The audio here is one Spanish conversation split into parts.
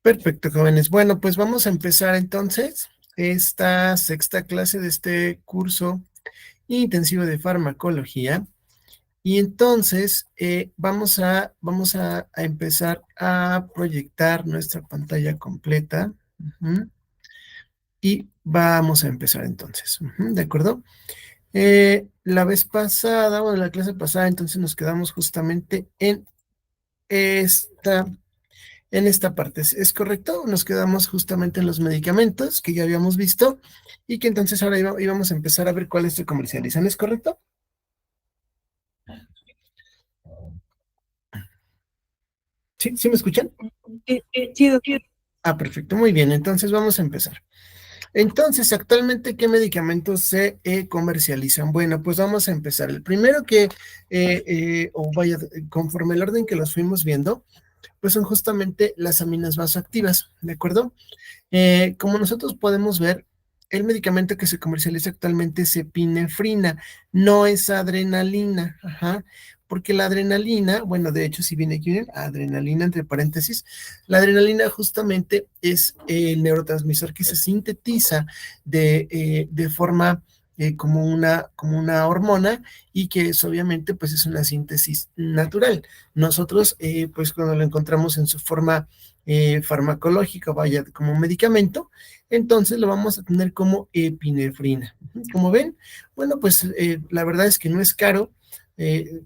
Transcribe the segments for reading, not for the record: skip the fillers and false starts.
Perfecto, jóvenes. Bueno, pues vamos a empezar entonces esta sexta clase de este curso intensivo de farmacología. Y entonces vamos a empezar a proyectar nuestra pantalla completa. Ujú. Y vamos a empezar entonces. ¿De acuerdo? La vez pasada, bueno, la clase pasada, entonces nos quedamos justamente esta en esta parte. ¿Es correcto? Nos quedamos justamente en los medicamentos que ya habíamos visto y que entonces ahora íbamos a empezar a ver cuáles se comercializan. ¿Es correcto? ¿Sí? ¿Sí me escuchan? Sí, doctor. Ah, perfecto, muy bien. Entonces vamos a empezar. Entonces, actualmente, ¿qué medicamentos se comercializan? Bueno, pues vamos a empezar. El primero o vaya, conforme el orden que los fuimos viendo, pues son justamente las aminas vasoactivas, ¿de acuerdo? Como nosotros podemos ver, el medicamento que se comercializa actualmente es epinefrina, no es adrenalina, ajá, porque la adrenalina, bueno, de hecho, si viene aquí, miren, adrenalina entre paréntesis, la adrenalina justamente es el neurotransmisor que se sintetiza de forma como una hormona y que es obviamente pues es una síntesis natural. Nosotros pues cuando lo encontramos en su forma farmacológica, vaya, como medicamento, entonces lo vamos a tener como epinefrina. Como ven, bueno, pues la verdad es que no es caro.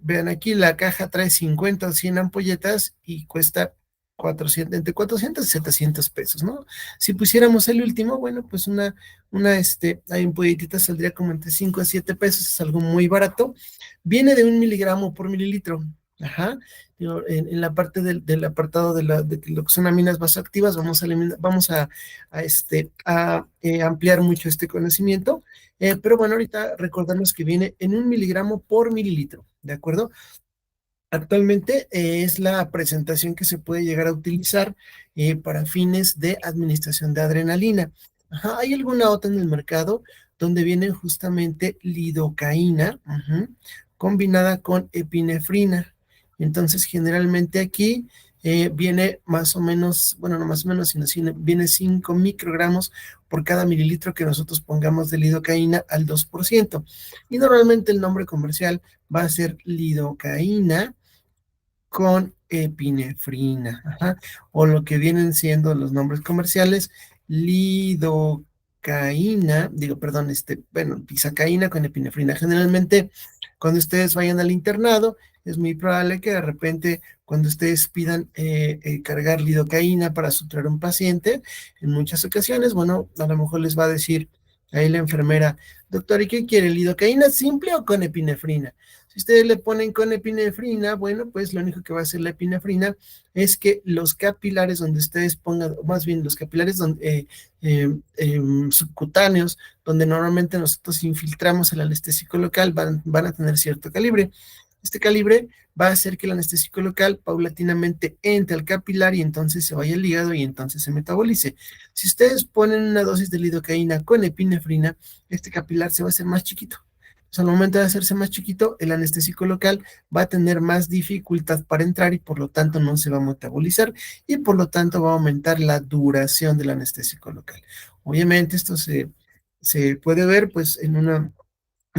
Vean aquí, la caja trae 50 o 100 ampolletas y cuesta 400, entre 400 y 700 pesos, ¿no? Si pusiéramos el último, bueno, pues hay ampolletita saldría como entre 5 a 7 pesos, es algo muy barato. Viene de 1 miligramo por mililitro. Ajá. En la parte del apartado de lo que son aminas vasoactivas, vamos a ampliar mucho este conocimiento. Pero bueno, ahorita recordarnos que viene en 1 miligramo por mililitro, ¿de acuerdo? Actualmente es la presentación que se puede llegar a utilizar para fines de administración de adrenalina. Ajá, hay alguna otra en el mercado donde vienen justamente lidocaína, combinada con epinefrina. Entonces, generalmente aquí viene más o menos, bueno, no más o menos, sino viene 5 microgramos por cada mililitro que nosotros pongamos de lidocaína al 2%. Y normalmente el nombre comercial va a ser lidocaína con epinefrina, ajá, o lo que vienen siendo los nombres comerciales, lidocaína, digo, perdón, bueno, pisacaína con epinefrina. Generalmente, cuando ustedes vayan al internado, es muy probable que de repente, cuando ustedes pidan cargar lidocaína para suturar a un paciente, en muchas ocasiones, bueno, a lo mejor les va a decir ahí la enfermera, doctor, ¿y qué quiere? ¿Lidocaína simple o con epinefrina? Si ustedes le ponen con epinefrina, bueno, pues lo único que va a hacer la epinefrina es que los capilares donde ustedes pongan, o más bien los capilares subcutáneos, donde normalmente nosotros infiltramos el anestésico local, van a tener cierto calibre. Este calibre va a hacer que el anestésico local paulatinamente entre al capilar y entonces se vaya al hígado y entonces se metabolice. Si ustedes ponen una dosis de lidocaína con epinefrina, este capilar se va a hacer más chiquito. Pues al momento de hacerse más chiquito, el anestésico local va a tener más dificultad para entrar y por lo tanto no se va a metabolizar y por lo tanto va a aumentar la duración del anestésico local. Obviamente esto se puede ver pues en un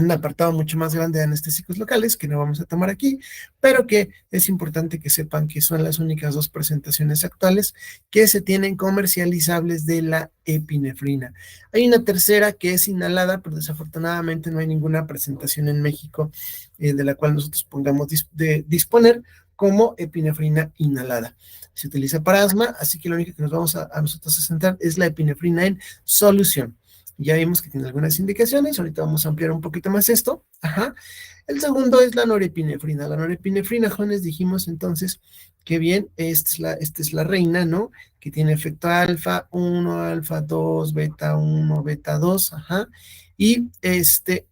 apartado mucho más grande de anestésicos locales que no vamos a tomar aquí, pero que es importante que sepan que son las únicas dos presentaciones actuales que se tienen comercializables de la epinefrina. Hay una tercera que es inhalada, pero desafortunadamente no hay ninguna presentación en México de la cual nosotros pongamos de disponer como epinefrina inhalada. Se utiliza para asma, así que lo único que nos vamos a nosotros a centrar es la epinefrina en solución. Ya vimos que tiene algunas indicaciones, ahorita vamos a ampliar un poquito más esto. Ajá. El segundo es la norepinefrina. La norepinefrina, jóvenes, dijimos entonces que bien, esta es la reina, ¿no? Que tiene efecto alfa 1, alfa 2, beta 1, beta 2, ajá. Y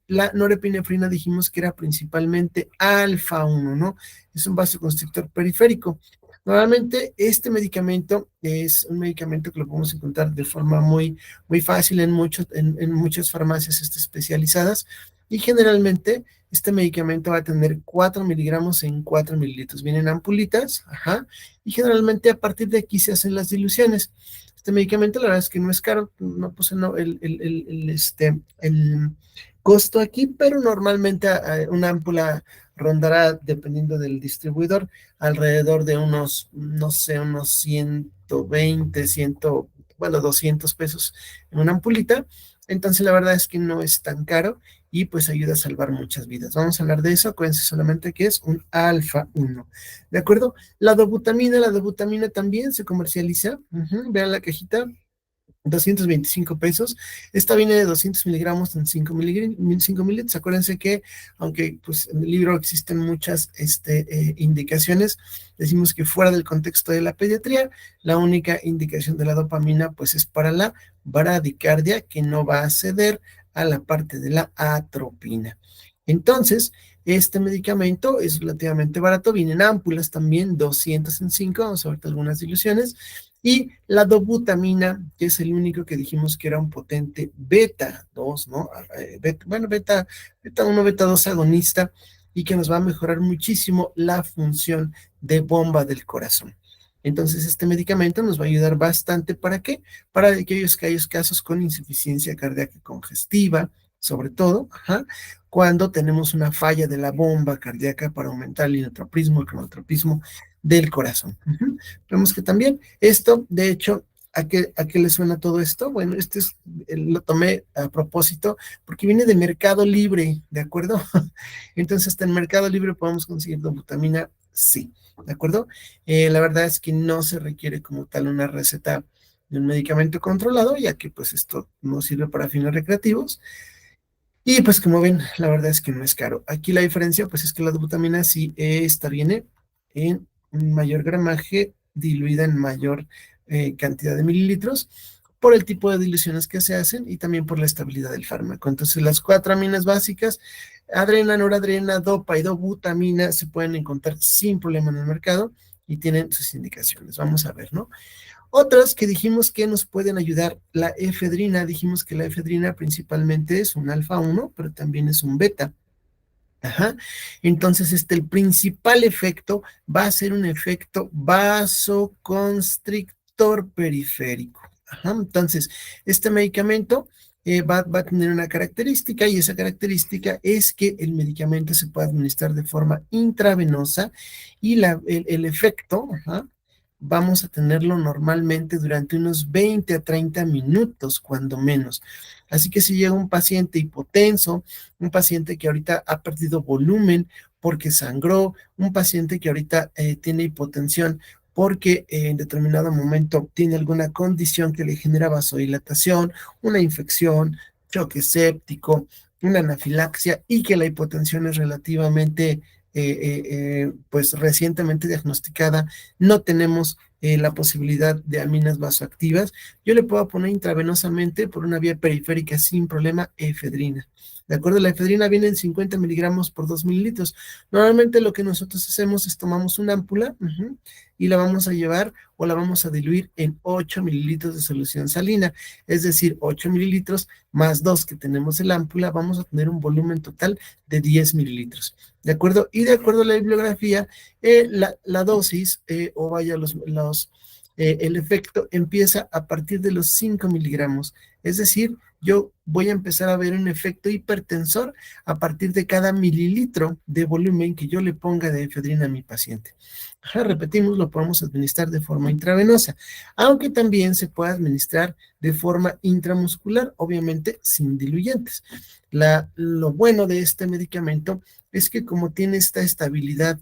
la norepinefrina dijimos que era principalmente alfa 1, ¿no? Es un vasoconstrictor periférico. Normalmente este medicamento es un medicamento que lo podemos encontrar de forma muy fácil en muchas farmacias especializadas y generalmente Este medicamento va a tener 4 miligramos en 4 mililitros. Vienen ampulitas, ajá, y generalmente a partir de aquí se hacen las diluciones. Este medicamento, la verdad es que no es caro, no puse el costo aquí, pero normalmente una ámpula rondará, dependiendo del distribuidor, alrededor de unos, no sé, unos 120, 100, bueno, 200 pesos en una ampulita. Entonces, la verdad es que no es tan caro y pues ayuda a salvar muchas vidas. Vamos a hablar de eso, acuérdense solamente que es un alfa 1. ¿De acuerdo? La dobutamina también se comercializa. Vean la cajita, 225 pesos. Esta viene de 200 miligramos en 5 mililitros. Acuérdense que, aunque pues en el libro existen muchas indicaciones, decimos que fuera del contexto de la pediatría, la única indicación de la dopamina pues es para la bradicardia, que no va a ceder a la parte de la atropina. Entonces, este medicamento es relativamente barato, vienen ámpulas también, 200 en 5, vamos a ver algunas diluciones. Y la dobutamina, que es el único que dijimos que era un potente beta 2, ¿no? Beta 1, beta 2 agonista, y que nos va a mejorar muchísimo la función de bomba del corazón. Entonces, este medicamento nos va a ayudar bastante. ¿Para qué? Para aquellos casos con insuficiencia cardíaca congestiva, sobre todo, ajá, cuando tenemos una falla de la bomba cardíaca para aumentar el inotropismo, el cronotropismo del corazón. Vemos que también esto, de hecho, ¿a qué le suena todo esto? Bueno, lo tomé a propósito porque viene de Mercado Libre, ¿de acuerdo? Entonces, hasta en Mercado Libre podemos conseguir dobutamina, sí, ¿de acuerdo? La verdad es que no se requiere como tal una receta de un medicamento controlado, ya que pues esto no sirve para fines recreativos. Y pues como ven, la verdad es que no es caro. Aquí la diferencia pues es que la dobutamina sí, esta viene en mayor gramaje, diluida en mayor cantidad de mililitros, por el tipo de diluciones que se hacen y también por la estabilidad del fármaco. Entonces las 4 aminas básicas, adrena, noradrena, dopa y dobutamina, se pueden encontrar sin problema en el mercado y tienen sus indicaciones. Vamos a ver, ¿no? Otras que dijimos que nos pueden ayudar, la efedrina, dijimos que la efedrina principalmente es un alfa 1, pero también es un beta. Ajá. Entonces, el principal efecto va a ser un efecto vasoconstrictor periférico. Ajá. Entonces, este medicamento va a tener una característica, y esa característica es que el medicamento se puede administrar de forma intravenosa y el efecto, ajá, vamos a tenerlo normalmente durante unos 20 a 30 minutos, cuando menos. Así que si llega un paciente hipotenso, un paciente que ahorita ha perdido volumen porque sangró, un paciente que ahorita tiene hipotensión porque en determinado momento tiene alguna condición que le genera vasodilatación, una infección, choque séptico, una anafilaxia, y que la hipotensión es relativamente pues recientemente diagnosticada, no tenemos la posibilidad de aminas vasoactivas, yo le puedo poner intravenosamente por una vía periférica sin problema efedrina. ¿De acuerdo? La efedrina viene en 50 miligramos por 2 mililitros. Normalmente lo que nosotros hacemos es tomamos una ámpula y la vamos a llevar o la vamos a diluir en 8 mililitros de solución salina. Es decir, 8 mililitros más 2 que tenemos en la ámpula, vamos a tener un volumen total de 10 mililitros. ¿De acuerdo? Y de acuerdo a la bibliografía, la dosis o vaya el efecto empieza a partir de los 5 miligramos. Es decir, yo voy a empezar a ver un efecto hipertensor a partir de cada mililitro de volumen que yo le ponga de efedrina a mi paciente. Repetimos, lo podemos administrar de forma intravenosa, aunque también se puede administrar de forma intramuscular, obviamente sin diluyentes. Lo bueno de este medicamento es que como tiene esta estabilidad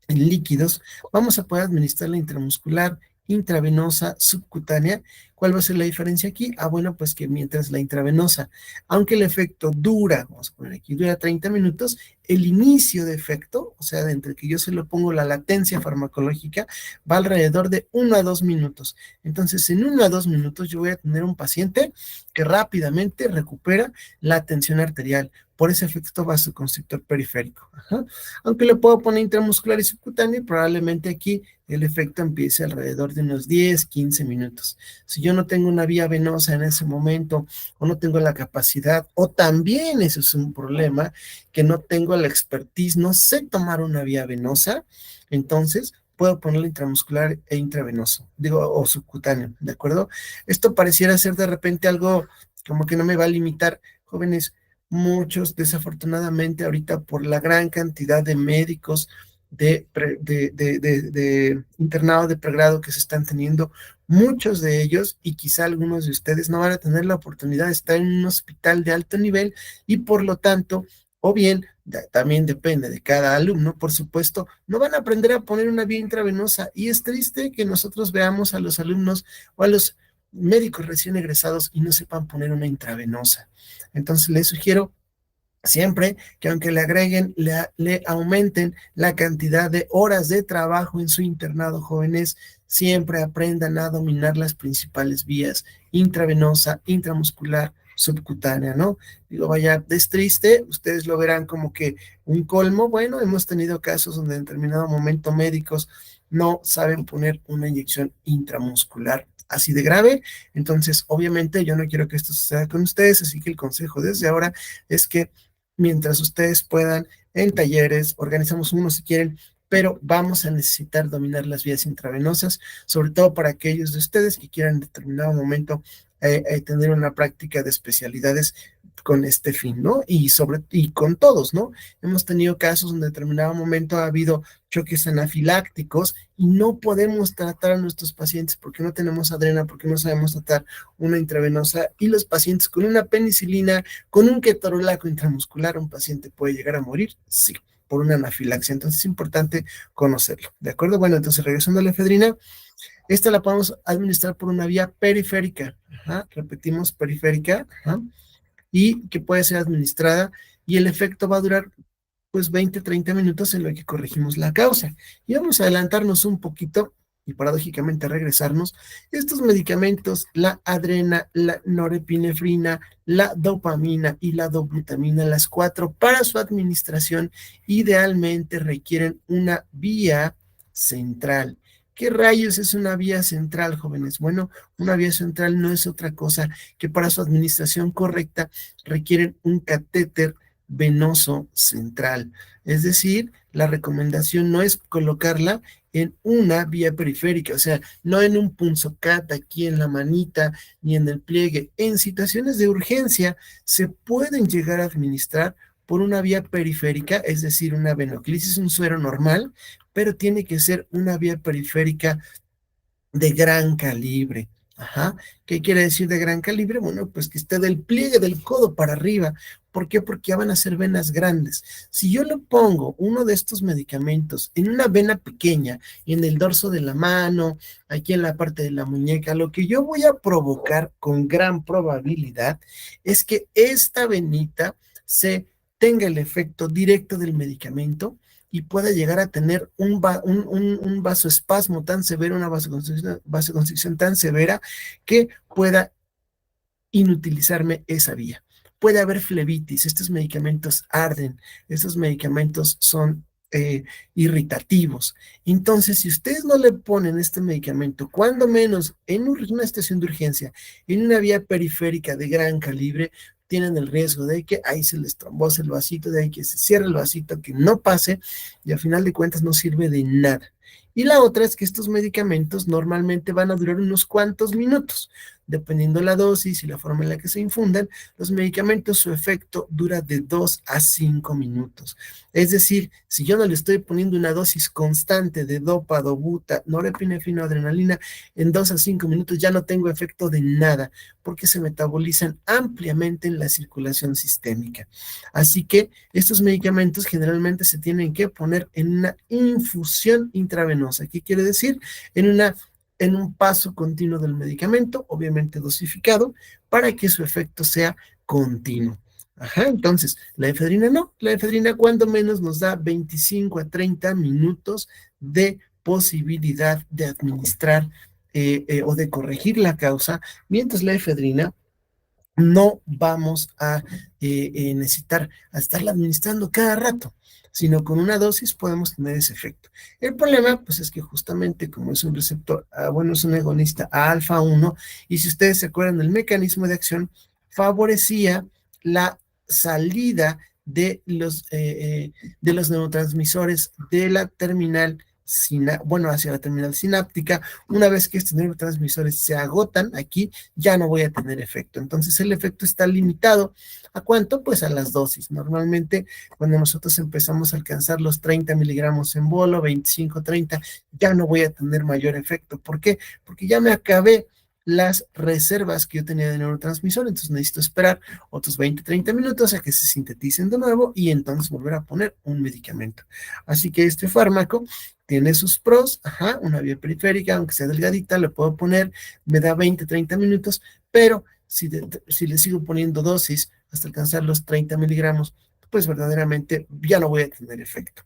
en líquidos, vamos a poder administrarla intramuscular, intravenosa, subcutánea. ¿Cuál va a ser la diferencia aquí? Bueno, pues que mientras la intravenosa, aunque el efecto dura, vamos a poner aquí, dura 30 minutos, el inicio de efecto, o sea, de entre que yo se lo pongo la latencia farmacológica, va alrededor de 1 a 2 minutos. Entonces, en 1 a 2 minutos yo voy a tener un paciente que rápidamente recupera la tensión arterial por ese efecto vasoconstrictor periférico. Aunque lo puedo poner intramuscular y subcutáneo, probablemente aquí el efecto empiece alrededor de unos 10, 15 minutos. Si yo no tengo una vía venosa en ese momento o no tengo la capacidad, o también eso es un problema, que no tengo la expertise, no sé tomar una vía venosa, entonces puedo ponerlo intramuscular e intravenoso, digo, o subcutáneo, ¿de acuerdo? Esto pareciera ser de repente algo como que no me va a limitar, jóvenes. Muchos, desafortunadamente, ahorita por la gran cantidad de médicos de internado de pregrado que se están teniendo, muchos de ellos y quizá algunos de ustedes no van a tener la oportunidad de estar en un hospital de alto nivel y por lo tanto, o bien, también depende de cada alumno, por supuesto, no van a aprender a poner una vía intravenosa y es triste que nosotros veamos a los alumnos o a los médicos recién egresados y no sepan poner una intravenosa. Entonces les sugiero siempre que aunque le agreguen, le aumenten la cantidad de horas de trabajo en su internado, jóvenes, siempre aprendan a dominar las principales vías, intravenosa, intramuscular, subcutánea, ¿no? Digo, vaya, es triste, ustedes lo verán como que un colmo. Bueno, hemos tenido casos donde en determinado momento médicos no saben poner una inyección intramuscular así de grave. Entonces, obviamente, yo no quiero que esto suceda con ustedes, así que el consejo desde ahora es que mientras ustedes puedan, en talleres, organizamos uno si quieren, pero vamos a necesitar dominar las vías intravenosas, sobre todo para aquellos de ustedes que quieran en determinado momento tener una práctica de especialidades con este fin, ¿no? Y con todos, ¿no? Hemos tenido casos en determinado momento ha habido choques anafilácticos y no podemos tratar a nuestros pacientes porque no tenemos adrena, porque no sabemos tratar una intravenosa y los pacientes con una penicilina, con un ketorolaco intramuscular, un paciente puede llegar a morir, sí, por una anafilaxia. Entonces es importante conocerlo, ¿de acuerdo? Bueno, entonces regresando a la efedrina, esta la podemos administrar por una vía periférica, ajá, repetimos, periférica, ajá, y que puede ser administrada y el efecto va a durar pues 20, 30 minutos en lo que corregimos la causa. Y vamos a adelantarnos un poquito y paradójicamente regresarnos. Estos medicamentos, la adrena, la norepinefrina, la dopamina y la dobutamina, las cuatro, para su administración, idealmente requieren una vía central. ¿Qué rayos es una vía central, jóvenes? Bueno, una vía central no es otra cosa que para su administración correcta requieren un catéter venoso central. Es decir, la recomendación no es colocarla en una vía periférica, o sea, no en un punzocat aquí en la manita ni en el pliegue. En situaciones de urgencia se pueden llegar a administrar por una vía periférica, es decir, una venoclisis, un suero normal, pero tiene que ser una vía periférica de gran calibre. Ajá. ¿Qué quiere decir de gran calibre? Bueno, pues que esté del pliegue del codo para arriba. ¿Por qué? Porque ya van a ser venas grandes. Si yo le pongo uno de estos medicamentos en una vena pequeña, en el dorso de la mano, aquí en la parte de la muñeca, lo que yo voy a provocar con gran probabilidad es que esta venita se tenga el efecto directo del medicamento y pueda llegar a tener un vasoespasmo tan severo, una vasoconstricción tan severa que pueda inutilizarme esa vía. Puede haber flebitis, estos medicamentos arden, estos medicamentos son irritativos. Entonces, si ustedes no le ponen este medicamento, cuando menos en una estación de urgencia, en una vía periférica de gran calibre, tienen el riesgo de que ahí se les trombose el vasito, de ahí que se cierre el vasito, que no pase, y al final de cuentas no sirve de nada. Y la otra es que estos medicamentos normalmente van a durar unos cuantos minutos, dependiendo la dosis y la forma en la que se infundan. Los medicamentos, su efecto dura de 2 a 5 minutos. Es decir, si yo no le estoy poniendo una dosis constante de dopa, dobuta, norepinefrina, adrenalina, en 2 a 5 minutos ya no tengo efecto de nada, porque se metabolizan ampliamente en la circulación sistémica. Así que estos medicamentos generalmente se tienen que poner en una infusión intravenosa. ¿Qué quiere decir? En un paso continuo del medicamento, obviamente dosificado, para que su efecto sea continuo. Ajá, entonces, la efedrina no, la efedrina cuando menos nos da 25 a 30 minutos de posibilidad de administrar o de corregir la causa, mientras la efedrina no vamos a necesitar a estarla administrando cada rato. sino con una dosis podemos tener ese efecto. El problema, pues, es que justamente como es un receptor, bueno, es un agonista a alfa 1, y si ustedes se acuerdan del mecanismo de acción, favorecía la salida de los neurotransmisores de la terminal, bueno, hacia la terminal sináptica. Una vez que estos neurotransmisores se agotan aquí, ya no voy a tener efecto. Entonces el efecto está limitado. ¿A cuánto? Pues a las dosis. Normalmente cuando nosotros empezamos a alcanzar los 30 miligramos en bolo, 25, 30, ya no voy a tener mayor efecto. ¿Por qué? Porque ya me acabé las reservas que yo tenía de neurotransmisor, entonces necesito esperar otros 20, 30 minutos a que se sinteticen de nuevo y entonces volver a poner un medicamento. Así que este fármaco tiene sus pros, una vía periférica, aunque sea delgadita, le puedo poner, me da 20, 30 minutos, pero si le sigo poniendo dosis hasta alcanzar los 30 miligramos, pues verdaderamente ya no voy a tener efecto.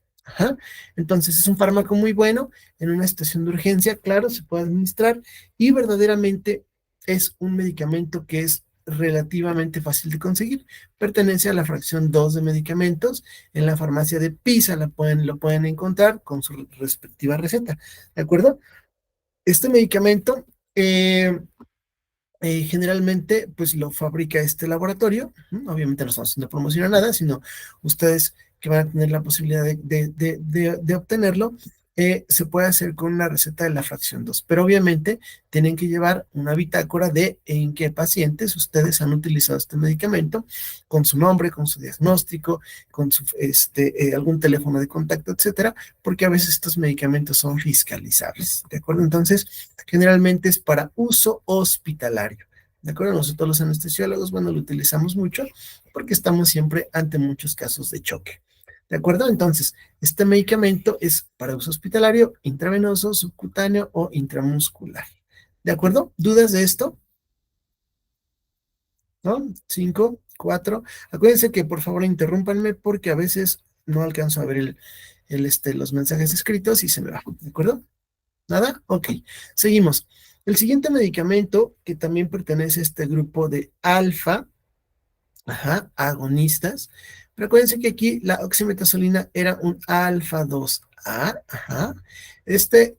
Entonces es un fármaco muy bueno en una situación de urgencia, claro, se puede administrar y verdaderamente es un medicamento que es relativamente fácil de conseguir. Pertenece a la fracción 2 de medicamentos. En la farmacia de Pisa lo pueden encontrar con su respectiva receta. ¿De acuerdo? Este medicamento generalmente pues lo fabrica este laboratorio. Obviamente no estamos haciendo promoción a nada, sino ustedes que van a tener la posibilidad de obtenerlo, se puede hacer con una receta de la fracción 2, pero obviamente tienen que llevar una bitácora de en qué pacientes ustedes han utilizado este medicamento, con su nombre, con su diagnóstico, con su, algún teléfono de contacto, etcétera, porque a veces estos medicamentos son fiscalizables, ¿de acuerdo? Entonces, generalmente es para uso hospitalario. ¿De acuerdo? Nosotros los anestesiólogos, bueno, lo utilizamos mucho porque estamos siempre ante muchos casos de choque. ¿De acuerdo? Entonces, este medicamento es para uso hospitalario, intravenoso, subcutáneo o intramuscular. ¿De acuerdo? ¿Dudas de esto? ¿No? 5, 4. Acuérdense que por favor interrúmpanme porque a veces no alcanzo a ver los mensajes escritos y se me va. ¿De acuerdo? ¿Nada? Ok, seguimos. El siguiente medicamento que también pertenece a este grupo de alfa, agonistas, pero acuérdense que aquí la oximetazolina era un alfa 2A, Este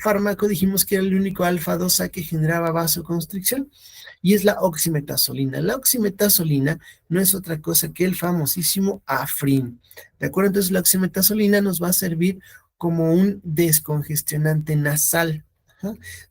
fármaco dijimos que era el único alfa 2A que generaba vasoconstricción y es la oximetazolina. La oximetazolina no es otra cosa que el famosísimo Afrin. ¿De acuerdo? Entonces la oximetazolina nos va a servir como un descongestionante nasal.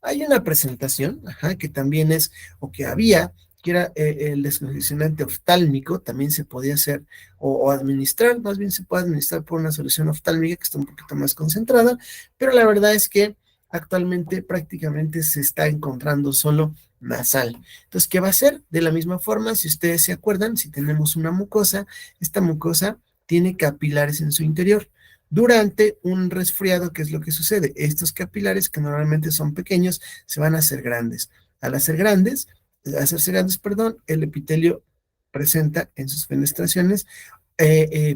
Hay una presentación que también es, o que había, que era el descongestionante oftálmico, también se podía hacer o administrar, más bien se puede administrar por una solución oftálmica que está un poquito más concentrada, pero la verdad es que actualmente prácticamente se está encontrando solo nasal. Entonces, ¿qué va a hacer? De la misma forma, si ustedes se acuerdan, si tenemos una mucosa, esta mucosa tiene capilares en su interior. Durante un resfriado, ¿qué es lo que sucede? Estos capilares, que normalmente son pequeños, se van a hacer grandes. Al hacerse grandes, perdón, el epitelio presenta en sus fenestraciones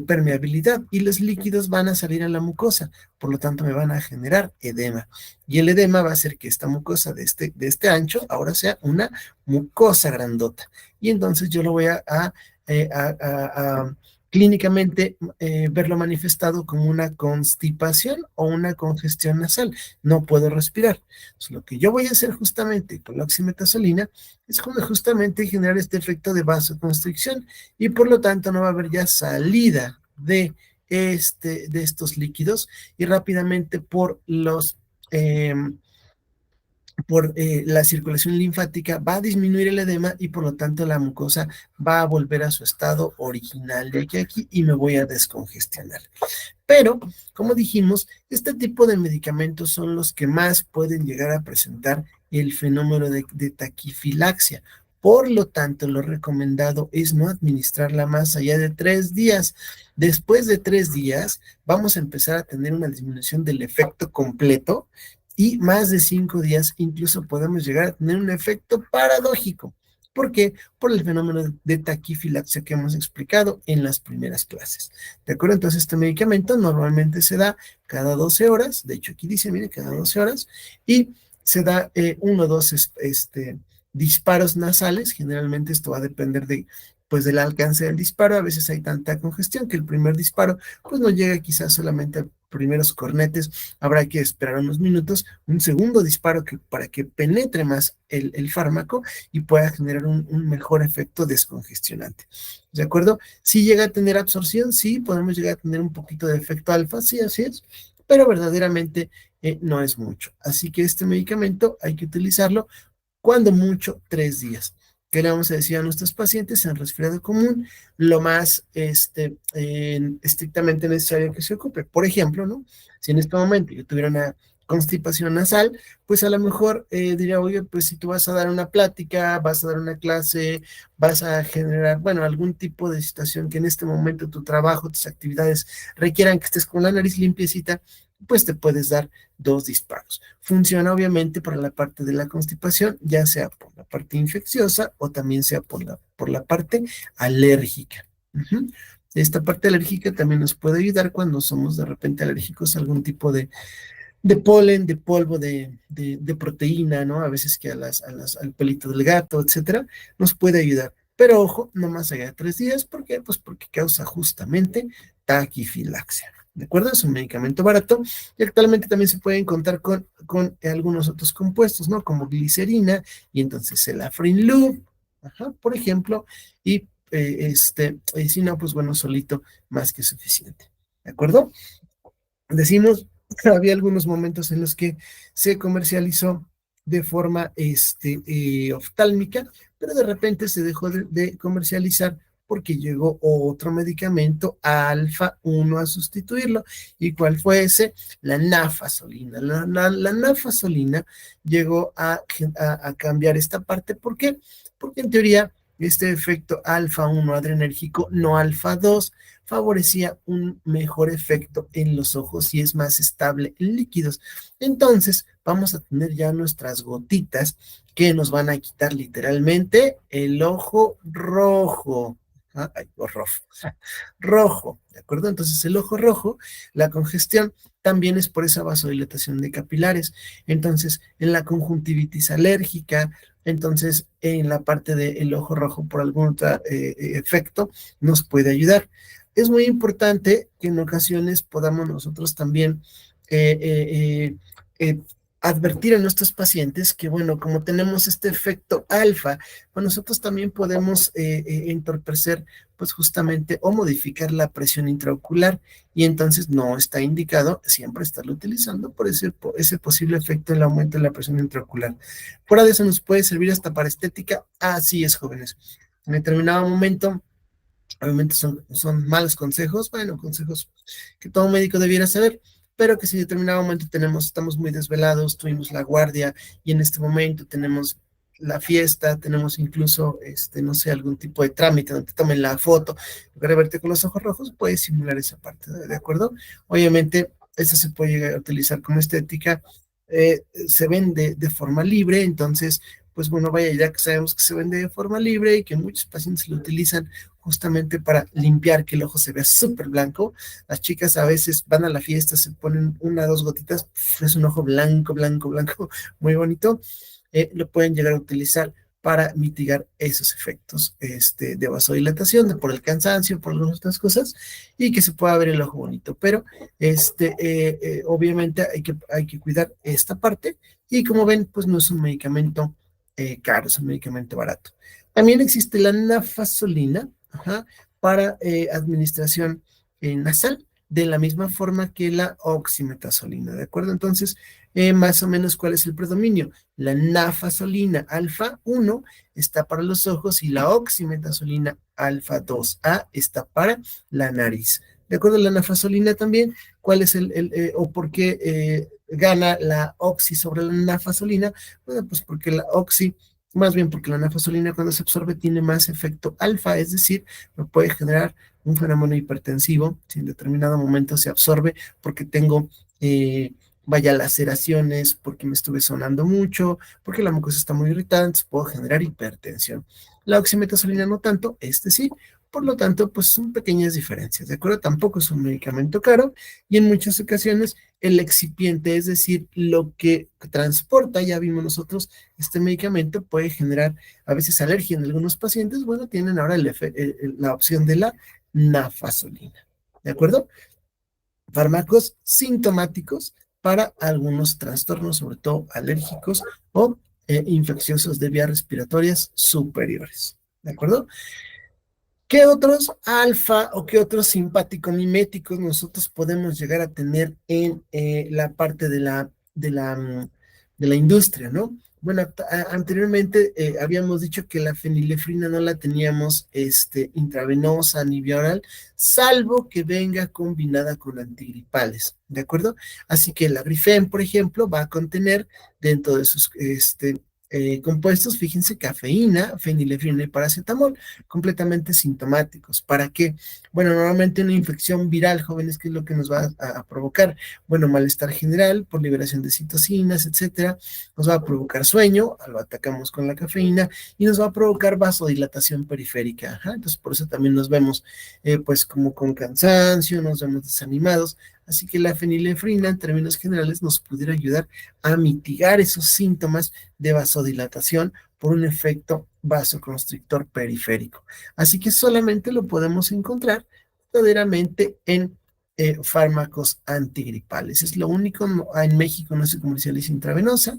permeabilidad y los líquidos van a salir a la mucosa, por lo tanto me van a generar edema. Y el edema va a hacer que esta mucosa de este ancho ahora sea una mucosa grandota. Y entonces yo lo voy a clínicamente verlo manifestado como una constipación o una congestión nasal. No puedo respirar. Entonces, lo que yo voy a hacer justamente con la oximetazolina es justamente generar este efecto de vasoconstricción y por lo tanto no va a haber ya salida de estos líquidos y rápidamente por la circulación linfática va a disminuir el edema y por lo tanto la mucosa va a volver a su estado original de aquí y me voy a descongestionar. Pero, como dijimos, este tipo de medicamentos son los que más pueden llegar a presentar el fenómeno de taquifilaxia. Por lo tanto, lo recomendado es no administrarla más allá de 3 días. Después de 3 días, vamos a empezar a tener una disminución del efecto completo y más de 5 días incluso podemos llegar a tener un efecto paradójico. ¿Por qué? Por el fenómeno de taquifilaxia que hemos explicado en las primeras clases. ¿De acuerdo? Entonces, este medicamento normalmente se da cada 12 horas. De hecho, aquí dice, mire, cada 12 horas. Y se da 1 o 2 disparos nasales. Generalmente esto va a depender de pues del alcance del disparo. A veces hay tanta congestión que el primer disparo pues no llega quizás solamente a primeros cornetes, habrá que esperar unos minutos, un segundo disparo para que penetre más el fármaco y pueda generar un mejor efecto descongestionante. ¿De acuerdo? Si llega a tener absorción, sí, podemos llegar a tener un poquito de efecto alfa, sí, así es, pero verdaderamente no es mucho. Así que este medicamento hay que utilizarlo cuando mucho 3 días. ¿Qué le vamos a decir a nuestros pacientes en resfriado común? Lo más estrictamente necesario que se ocupe. Por ejemplo, ¿no? Si en este momento yo tuviera una constipación nasal, pues a lo mejor diría, oye, pues si tú vas a dar una plática, vas a dar una clase, vas a generar, bueno, algún tipo de situación que en este momento tu trabajo, tus actividades requieran que estés con la nariz limpiecita, pues te puedes dar 2 disparos. Funciona obviamente para la parte de la constipación, ya sea por la parte infecciosa o también sea por la parte alérgica. Ujú. Esta parte alérgica también nos puede ayudar cuando somos de repente alérgicos a algún tipo de polen, de polvo, de proteína, ¿no? A veces que al pelito del gato, etcétera, nos puede ayudar. Pero ojo, no más allá de 3 días. ¿Por qué? Pues porque causa justamente taquifilaxia. ¿De acuerdo? Es un medicamento barato y actualmente también se puede encontrar con algunos otros compuestos, ¿no? Como glicerina y entonces el Afrin-Lub, por ejemplo, y si no, pues bueno, solito más que suficiente. ¿De acuerdo? Decimos, había algunos momentos en los que se comercializó de forma oftálmica, pero de repente se dejó de comercializar porque llegó otro medicamento, alfa 1, a sustituirlo. ¿Y cuál fue ese? La nafasolina. La nafasolina llegó a cambiar esta parte. ¿Por qué? Porque en teoría este efecto alfa 1 adrenérgico, no alfa 2, favorecía un mejor efecto en los ojos y es más estable en líquidos. Entonces, vamos a tener ya nuestras gotitas que nos van a quitar literalmente el ojo rojo. Ay, rojo, rojo, ¿de acuerdo? Entonces, el ojo rojo, la congestión, también es por esa vasodilatación de capilares. Entonces, en la conjuntivitis alérgica, entonces en la parte del ojo rojo por algún otro efecto, nos puede ayudar. Es muy importante que en ocasiones podamos nosotros también eh, eh, eh, advertir a nuestros pacientes que, bueno, como tenemos este efecto alfa, pues nosotros también podemos entorpecer, pues justamente, o modificar la presión intraocular, y entonces no está indicado siempre estarlo utilizando por ese posible efecto del aumento de la presión intraocular. Fuera de eso nos puede servir hasta para estética. Así es, jóvenes. En determinado momento, obviamente son malos consejos, bueno, consejos que todo médico debiera saber, pero que si en determinado momento estamos muy desvelados, tuvimos la guardia y en este momento tenemos la fiesta, tenemos incluso, no sé, algún tipo de trámite donde te tomen la foto, en lugar de verte con los ojos rojos, puedes simular esa parte, ¿de acuerdo? Obviamente, eso se puede llegar a utilizar como estética, se vende de forma libre, entonces, pues bueno, vaya, ya que sabemos que se vende de forma libre y que muchos pacientes lo utilizan justamente para limpiar que el ojo se vea súper blanco. Las chicas a veces van a la fiesta, se ponen 1 o 2 gotitas, es un ojo blanco, blanco, blanco, muy bonito. Lo pueden llegar a utilizar para mitigar esos efectos de vasodilatación, por el cansancio, por algunas otras cosas, y que se pueda ver el ojo bonito. Pero obviamente hay que cuidar esta parte, y como ven, pues no es un medicamento caro, es un medicamento barato. También existe la nafasolina, para administración nasal, de la misma forma que la oximetazolina, ¿de acuerdo? Entonces, más o menos, ¿cuál es el predominio? La nafasolina alfa 1 está para los ojos y la oximetazolina alfa 2A está para la nariz. ¿De acuerdo? La nafasolina también, ¿cuál es o por qué gana la oxi sobre la nafasolina? Bueno, pues porque la oxi, más bien porque la nafasolina cuando se absorbe tiene más efecto alfa, es decir, me puede generar un fenómeno hipertensivo si en determinado momento se absorbe porque tengo, vaya, laceraciones, porque me estuve sonando mucho, porque la mucosa está muy irritada, entonces puedo generar hipertensión. La oximetazolina no tanto, sí, Por lo tanto, pues son pequeñas diferencias, ¿de acuerdo? Tampoco es un medicamento caro y en muchas ocasiones el excipiente, es decir, lo que transporta, ya vimos nosotros, este medicamento puede generar a veces alergia en algunos pacientes. Bueno, tienen ahora la opción de la nafazolina, ¿de acuerdo? Fármacos sintomáticos para algunos trastornos, sobre todo alérgicos o infecciosos de vías respiratorias superiores, ¿de acuerdo? ¿Qué otros alfa o qué otros simpático-miméticos nosotros podemos llegar a tener en la parte de la industria, ¿no? Bueno, anteriormente habíamos dicho que la fenilefrina no la teníamos intravenosa ni vía oral, salvo que venga combinada con antigripales, ¿de acuerdo? Así que la Grifen, por ejemplo, va a contener dentro de sus compuestos, fíjense, cafeína, fenilefrina y paracetamol completamente sintomáticos. ¿Para qué? Bueno, normalmente una infección viral, jóvenes, ¿qué es lo que nos va a provocar? Bueno, malestar general por liberación de citocinas, etcétera. Nos va a provocar sueño, lo atacamos con la cafeína y nos va a provocar vasodilatación periférica. Ajá. Entonces, por eso también nos vemos, pues, como con cansancio, nos vemos desanimados. Así que la fenilefrina, en términos generales, nos pudiera ayudar a mitigar esos síntomas de vasodilatación por un efecto vasoconstrictor periférico. Así que solamente lo podemos encontrar verdaderamente en fármacos antigripales. Es lo único, en México no se comercializa intravenosa,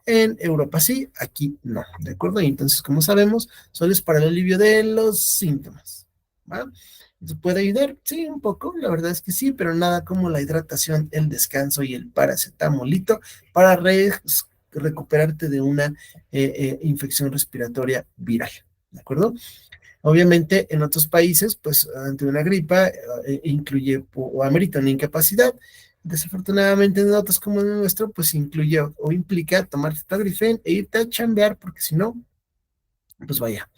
en Europa sí, aquí no, ¿de acuerdo? Y entonces, como sabemos, solo es para el alivio de los síntomas, ¿va? ¿Puede ayudar? Sí, un poco, la verdad es que sí, pero nada como la hidratación, el descanso y el paracetamolito para recuperarte de una infección respiratoria viral, ¿de acuerdo? Obviamente en otros países, pues ante una gripa incluye o amerita una incapacidad. Desafortunadamente en otros como el nuestro, pues incluye o implica tomar Tagrifén e irte a chambear, porque si no, pues vaya,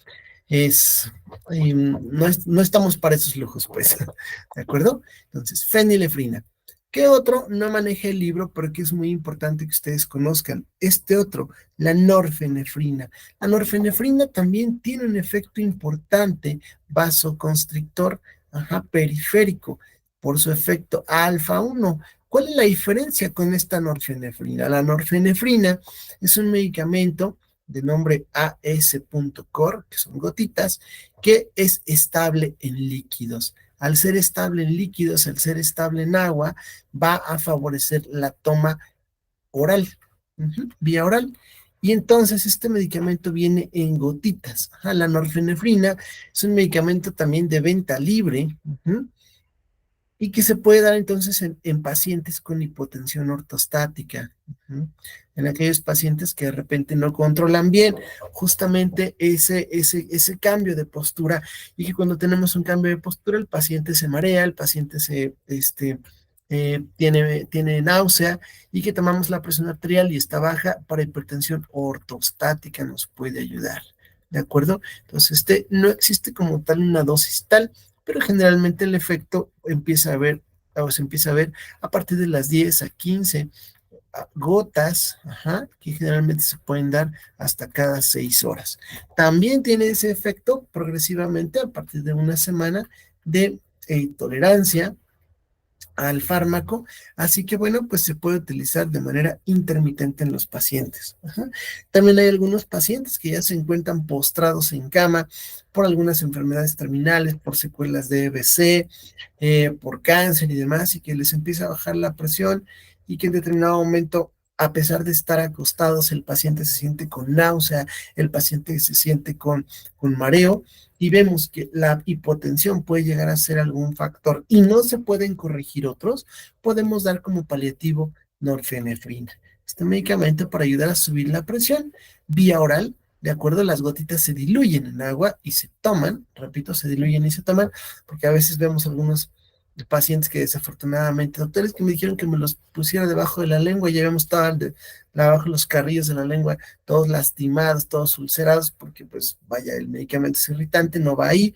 es, no estamos para esos lujos, pues, ¿de acuerdo? Entonces, fenilefrina. ¿Qué otro? No maneja el libro, pero que es muy importante que ustedes conozcan. Este otro, la norfenefrina. La norfenefrina también tiene un efecto importante vasoconstrictor, ajá, periférico, por su efecto alfa 1. ¿Cuál es la diferencia con esta norfenefrina? La norfenefrina es un medicamento de nombre AS.Cor, que son gotitas, que es estable en líquidos. Al ser estable en líquidos, al ser estable en agua, va a favorecer la toma oral, vía oral. Y entonces este medicamento viene en gotitas. Ajá, la norfenefrina es un medicamento también de venta libre, y que se puede dar entonces en pacientes con hipotensión ortostática, en aquellos pacientes que de repente no controlan bien justamente ese cambio de postura, y que cuando tenemos un cambio de postura el paciente se marea, el paciente tiene náusea, y que tomamos la presión arterial y está baja, para hipertensión ortostática nos puede ayudar, ¿de acuerdo? Entonces no existe como tal una dosis tal, pero generalmente el efecto se empieza a ver a partir de las 10 a 15 gotas, ajá, que generalmente se pueden dar hasta cada 6 horas. También tiene ese efecto progresivamente a partir de una semana de tolerancia al fármaco, así que bueno, pues se puede utilizar de manera intermitente en los pacientes. Ajá. También hay algunos pacientes que ya se encuentran postrados en cama por algunas enfermedades terminales, por secuelas de EBC, por cáncer y demás, y que les empieza a bajar la presión, y que en determinado momento, a pesar de estar acostados, el paciente se siente con náusea, el paciente se siente con mareo, y vemos que la hipotensión puede llegar a ser algún factor y no se pueden corregir otros, podemos dar como paliativo norfenefrina. Este medicamento para ayudar a subir la presión vía oral, de acuerdo, las gotitas se diluyen en agua y se toman, repito, se diluyen y se toman, porque a veces vemos algunos pacientes que desafortunadamente, doctores que me dijeron que me los pusiera debajo de la lengua, y ya vemos todo debajo de los carrillos de la lengua, todos lastimados, todos ulcerados, porque pues vaya, el medicamento es irritante, no va ahí,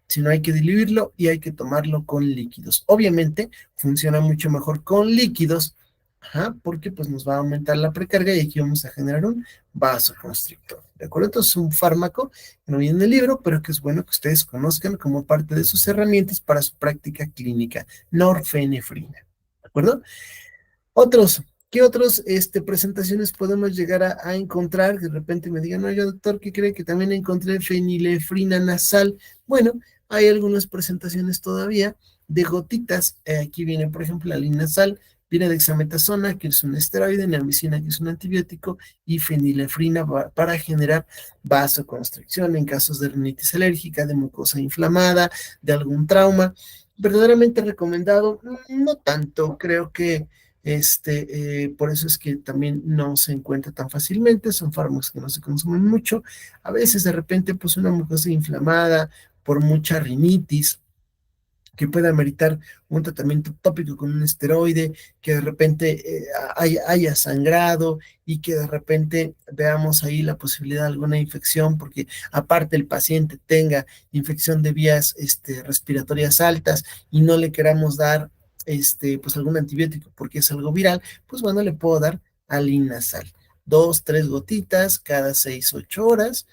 sino hay que diluirlo y hay que tomarlo con líquidos. Obviamente funciona mucho mejor con líquidos, ajá, porque pues nos va a aumentar la precarga y aquí vamos a generar un vasoconstrictor. ¿de acuerdo? Entonces es un fármaco que no viene en el libro, pero que es bueno que ustedes conozcan como parte de sus herramientas para su práctica clínica, norfenefrina, ¿de acuerdo? Otros, ¿qué otros presentaciones podemos llegar a encontrar? De repente me digan, oye, doctor, ¿qué cree que también encontré fenilefrina nasal? Bueno, hay algunas presentaciones todavía de gotitas. Aquí viene, por ejemplo, la linasal, viene dexametasona, que es un esteroide, neomicina, que es un antibiótico, y fenilefrina para generar vasoconstricción en casos de rinitis alérgica, de mucosa inflamada, de algún trauma. Verdaderamente recomendado, no tanto, creo que por eso es que también no se encuentra tan fácilmente, son fármacos que no se consumen mucho. A veces de repente pues una mucosa inflamada por mucha rinitis que pueda ameritar un tratamiento tópico con un esteroide, que de repente haya sangrado y que de repente veamos ahí la posibilidad de alguna infección, porque aparte el paciente tenga infección de vías respiratorias altas y no le queramos dar pues algún antibiótico porque es algo viral, pues bueno, le puedo dar alinazal. 2, 3 gotitas cada 6, 8 horas.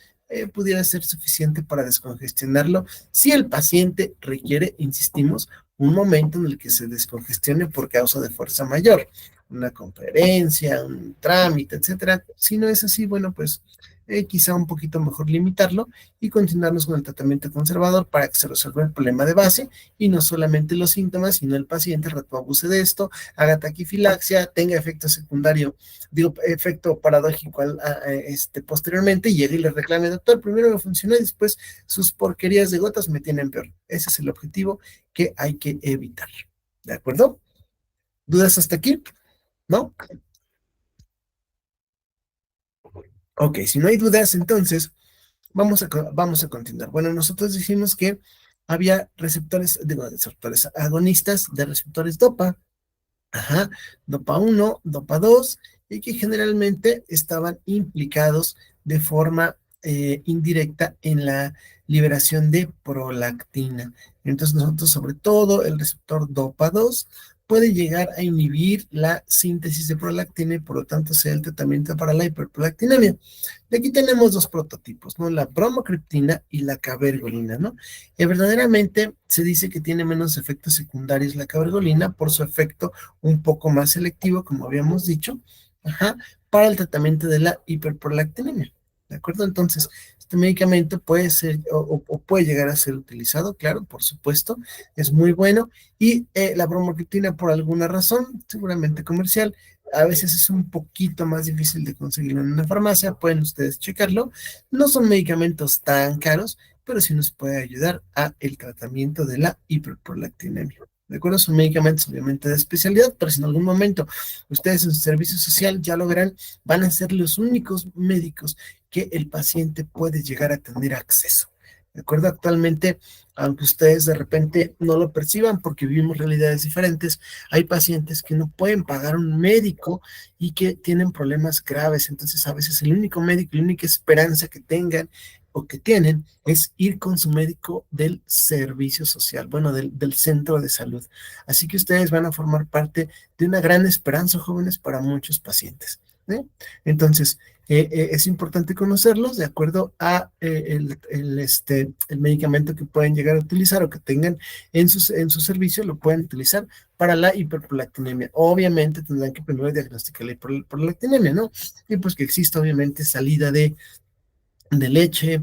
Pudiera ser suficiente para descongestionarlo si el paciente requiere, insistimos, un momento en el que se descongestione por causa de fuerza mayor, una conferencia, un trámite, etcétera. Si no es así, bueno, pues quizá un poquito mejor limitarlo y continuarnos con el tratamiento conservador para que se resuelva el problema de base y no solamente los síntomas, sino el paciente abuse de esto, haga taquifilaxia, tenga efecto secundario, digo, efecto paradójico posteriormente, y llegue y le reclame, doctor, primero me funcionó y después sus porquerías de gotas me tienen peor. Ese es el objetivo que hay que evitar. ¿De acuerdo? ¿Dudas hasta aquí? ¿No? Ok, si no hay dudas, entonces vamos a continuar. Bueno, nosotros dijimos que había receptores agonistas de receptores DOPA, ajá, DOPA 1, DOPA 2, y que generalmente estaban implicados de forma indirecta en la liberación de prolactina. Entonces nosotros, sobre todo, el receptor DOPA 2 puede llegar a inhibir la síntesis de prolactina y por lo tanto sea el tratamiento para la hiperprolactinemia. Y aquí tenemos dos prototipos, ¿no? La bromocriptina y la cabergolina, ¿no? Y verdaderamente se dice que tiene menos efectos secundarios la cabergolina por su efecto un poco más selectivo, como habíamos dicho, ajá, para el tratamiento de la hiperprolactinemia. ¿De acuerdo? Entonces, este medicamento puede ser o puede llegar a ser utilizado, claro, por supuesto, es muy bueno. Y la bromocriptina, por alguna razón, seguramente comercial, a veces es un poquito más difícil de conseguirlo en una farmacia, pueden ustedes checarlo. No son medicamentos tan caros, pero sí nos puede ayudar a el tratamiento de la hiperprolactinemia. ¿De acuerdo? Son medicamentos obviamente de especialidad, pero si en algún momento ustedes en su servicio social ya lo verán, van a ser los únicos médicos que el paciente puede llegar a tener acceso. ¿De acuerdo? Actualmente, aunque ustedes de repente no lo perciban porque vivimos realidades diferentes, hay pacientes que no pueden pagar un médico y que tienen problemas graves. Entonces, a veces el único médico, la única esperanza que tengan o que tienen es ir con su médico del servicio social, bueno, del centro de salud. Así que ustedes van a formar parte de una gran esperanza, jóvenes, para muchos pacientes. ¿Eh? Entonces, es importante conocerlos de acuerdo a el medicamento que pueden llegar a utilizar o que tengan en su servicio, lo pueden utilizar para la hiperprolactinemia. Obviamente tendrán que primero diagnosticar la hiperprolactinemia, ¿no? Y pues que exista obviamente salida de leche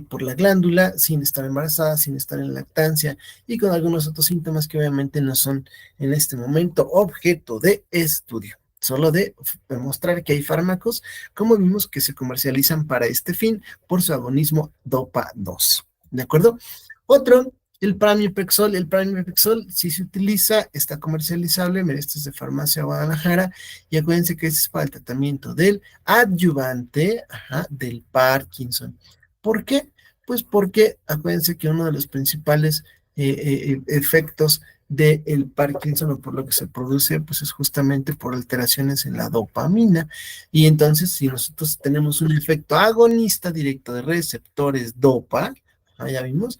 por la glándula, sin estar embarazada, sin estar en lactancia y con algunos otros síntomas que obviamente no son en este momento objeto de estudio. Solo de demostrar que hay fármacos, como vimos, que se comercializan para este fin por su agonismo DOPA 2. ¿De acuerdo? Otro, el pramipexol sí se utiliza, está comercializable, mira, esto es de Farmacia Guadalajara, y acuérdense que este es para el tratamiento del adyuvante, ajá, del Parkinson. ¿Por qué? Pues porque acuérdense que uno de los principales efectos del Parkinson o por lo que se produce, pues es justamente por alteraciones en la dopamina. Y entonces, si nosotros tenemos un efecto agonista directo de receptores DOPA, ya vimos,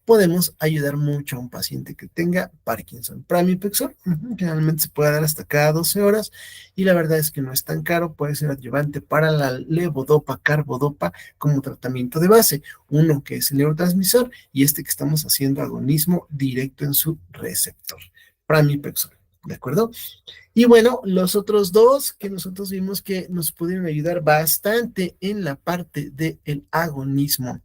podemos ayudar mucho a un paciente que tenga Parkinson. Pramipexor, generalmente se puede dar hasta cada 12 horas y la verdad es que no es tan caro, puede ser adyuvante para la levodopa, carbodopa como tratamiento de base. Uno que es el neurotransmisor y este que estamos haciendo agonismo directo en su receptor. Pramipexor, ¿de acuerdo? Y bueno, los otros dos que nosotros vimos que nos pudieron ayudar bastante en la parte del agonismo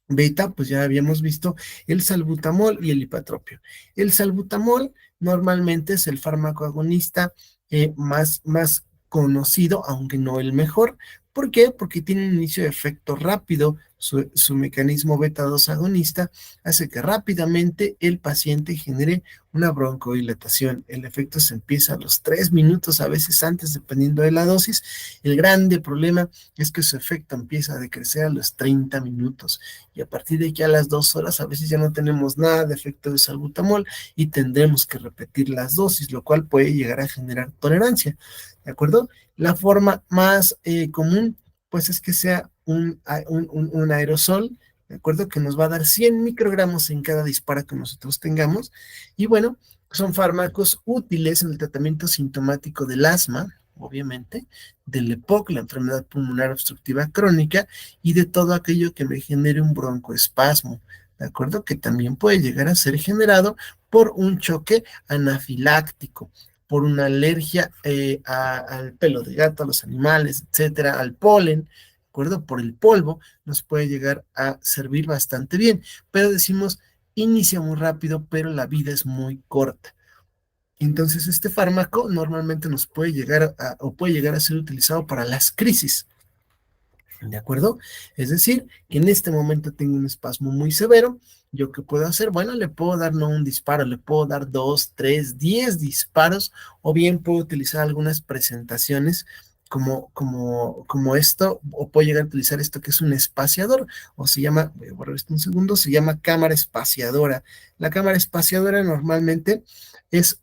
beta, pues ya habíamos visto el salbutamol y el lipatropio. El salbutamol normalmente es el fármaco agonista más conocido, aunque no el mejor. ¿Por qué? Porque tiene un inicio de efecto rápido. Su mecanismo beta 2 agonista hace que rápidamente el paciente genere una broncodilatación. El efecto se empieza a los 3 minutos, a veces antes, dependiendo de la dosis. El grande problema es que su efecto empieza a decrecer a los 30 minutos y a partir de aquí a las 2 horas a veces ya no tenemos nada de efecto de salbutamol y tendremos que repetir las dosis, lo cual puede llegar a generar tolerancia, ¿de acuerdo? La forma más común pues es que sea un aerosol, ¿de acuerdo? Que nos va a dar 100 microgramos en cada disparo que nosotros tengamos. Y bueno, son fármacos útiles en el tratamiento sintomático del asma, obviamente, del EPOC, la enfermedad pulmonar obstructiva crónica, y de todo aquello que me genere un broncoespasmo, ¿de acuerdo? Que también puede llegar a ser generado por un choque anafiláctico, por una alergia al pelo de gato, a los animales, etcétera, al polen, ¿de acuerdo? Por el polvo, nos puede llegar a servir bastante bien, pero decimos, inicia muy rápido, pero la vida es muy corta. Entonces, este fármaco normalmente nos puede llegar o puede llegar a ser utilizado para las crisis. ¿De acuerdo? Es decir, que en este momento tengo un espasmo muy severo. ¿Yo qué puedo hacer? Bueno, le puedo dar no un disparo, le puedo dar 2, 3, 10 disparos, o bien puedo utilizar algunas presentaciones como esto, o puedo llegar a utilizar esto que es un espaciador, o se llama, voy a borrar esto un segundo, se llama cámara espaciadora. La cámara espaciadora normalmente es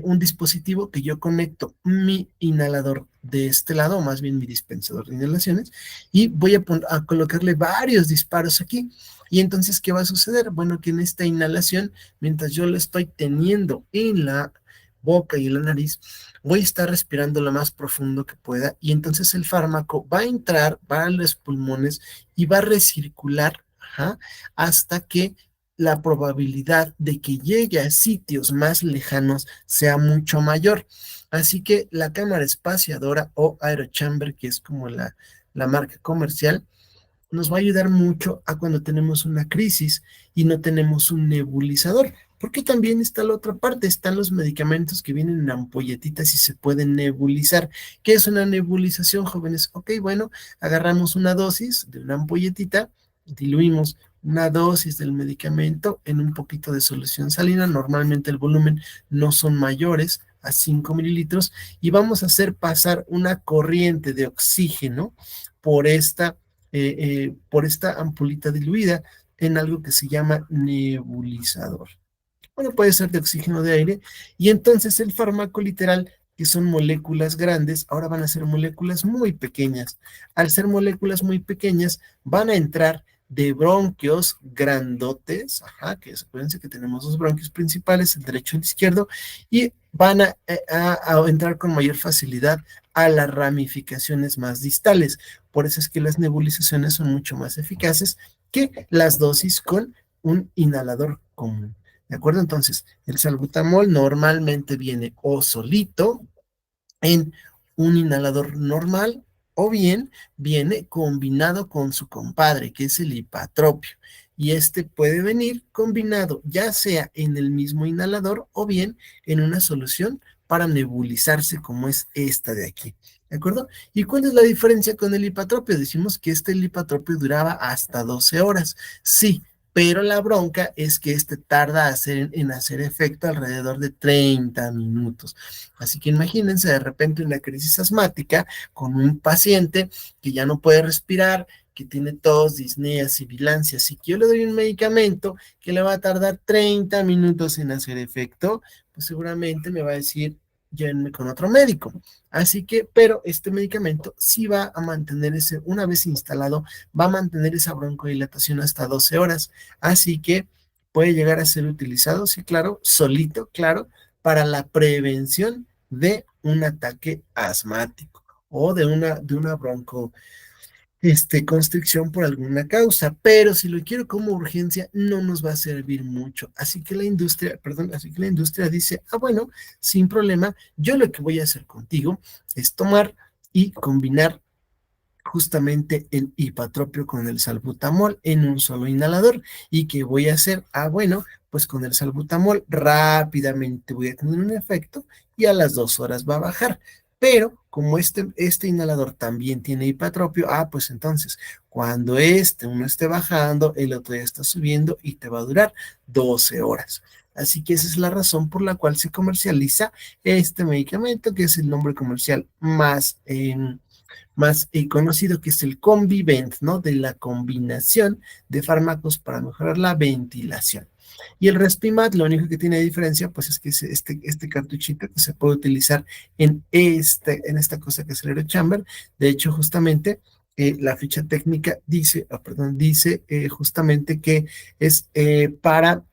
un dispositivo que yo conecto mi inhalador de este lado, o más bien mi dispensador de inhalaciones, y voy a colocarle varios disparos aquí. Y entonces, ¿qué va a suceder? Bueno, que en esta inhalación, mientras yo lo estoy teniendo en la boca y en la nariz, voy a estar respirando lo más profundo que pueda y entonces el fármaco va a entrar para los pulmones y va a recircular, ajá, hasta que la probabilidad de que llegue a sitios más lejanos sea mucho mayor. Así que la cámara espaciadora o aerochamber, que es como la marca comercial, nos va a ayudar mucho a cuando tenemos una crisis y no tenemos un nebulizador. Porque también está la otra parte, están los medicamentos que vienen en ampolletitas y se pueden nebulizar. ¿Qué es una nebulización, jóvenes? Ok, bueno, agarramos una dosis de una ampolletita, diluimos una dosis del medicamento en un poquito de solución salina, normalmente el volumen no son mayores a 5 mililitros, y vamos a hacer pasar una corriente de oxígeno por esta ampulita diluida en algo que se llama nebulizador. Bueno, puede ser de oxígeno de aire, y entonces el fármaco literal, que son moléculas grandes, ahora van a ser moléculas muy pequeñas. Al ser moléculas muy pequeñas, van a entrar de bronquios grandotes, ajá, que acuérdense que tenemos dos bronquios principales, el derecho y el izquierdo, y van a entrar con mayor facilidad a las ramificaciones más distales. Por eso es que las nebulizaciones son mucho más eficaces que las dosis con un inhalador común. ¿De acuerdo? Entonces, el salbutamol normalmente viene o solito en un inhalador normal o bien viene combinado con su compadre, que es el hipatropio. Y este puede venir combinado ya sea en el mismo inhalador o bien en una solución para nebulizarse como es esta de aquí. ¿De acuerdo? ¿Y cuál es la diferencia con el hipatropio? Decimos que este hipatropio duraba hasta 12 horas. Sí, pero la bronca es que este tarda en hacer efecto alrededor de 30 minutos. Así que imagínense de repente una crisis asmática con un paciente que ya no puede respirar, que tiene tos, disnea, sibilancia. Si yo le doy un medicamento que le va a tardar 30 minutos en hacer efecto, pues seguramente me va a decir, llévenme con otro médico. Así que, pero este medicamento sí va a mantener una vez instalado, va a mantener esa broncodilatación hasta 12 horas. Así que puede llegar a ser utilizado, sí, claro, solito, claro, para la prevención de un ataque asmático o de una bronco constricción por alguna causa, pero si lo quiero como urgencia, no nos va a servir mucho. Así que la industria, perdón, así que la industria dice, bueno, sin problema, yo lo que voy a hacer contigo es tomar y combinar justamente el hipatropio con el salbutamol en un solo inhalador. ¿Y qué voy a hacer? Bueno, pues con el salbutamol rápidamente voy a tener un efecto y a las 2 horas va a bajar. Pero como este inhalador también tiene hipatropio, pues entonces cuando uno esté bajando, el otro ya está subiendo y te va a durar 12 horas. Así que esa es la razón por la cual se comercializa este medicamento, que es el nombre comercial más conocido, que es el Convivent, ¿no? De la combinación de fármacos para mejorar la ventilación. Y el Respimat, lo único que tiene de diferencia, pues es que es este cartuchito que se puede utilizar en esta cosa que es el Aerochamber. De hecho, justamente, la ficha técnica dice, perdón, dice justamente que es para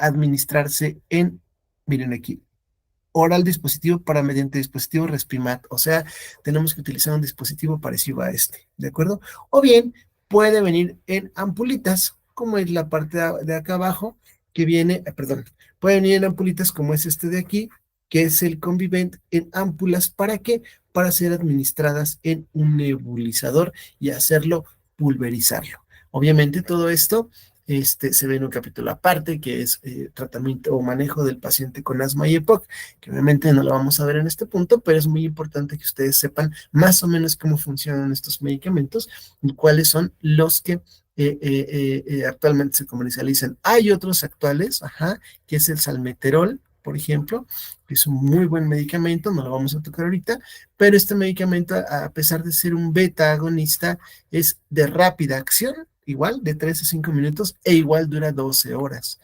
administrarse miren aquí, oral dispositivo para mediante dispositivo Respimat, o sea, tenemos que utilizar un dispositivo parecido a este, ¿de acuerdo? O bien puede venir en ampulitas, como es la parte de acá abajo, que viene, perdón, puede venir en ampulitas como es este de aquí, que es el Convivent en ámpulas. ¿Para qué? Para ser administradas en un nebulizador y hacerlo pulverizarlo. Obviamente todo esto se ve en un capítulo aparte, que es tratamiento o manejo del paciente con asma y EPOC, que obviamente no lo vamos a ver en este punto, pero es muy importante que ustedes sepan más o menos cómo funcionan estos medicamentos y cuáles son los que actualmente se comercializan. Hay otros actuales, que es el salmeterol, por ejemplo, que es un muy buen medicamento, no lo vamos a tocar ahorita, pero este medicamento, a pesar de ser un beta agonista, es de rápida acción, igual de 3 a 5 minutos, e igual dura 12 horas.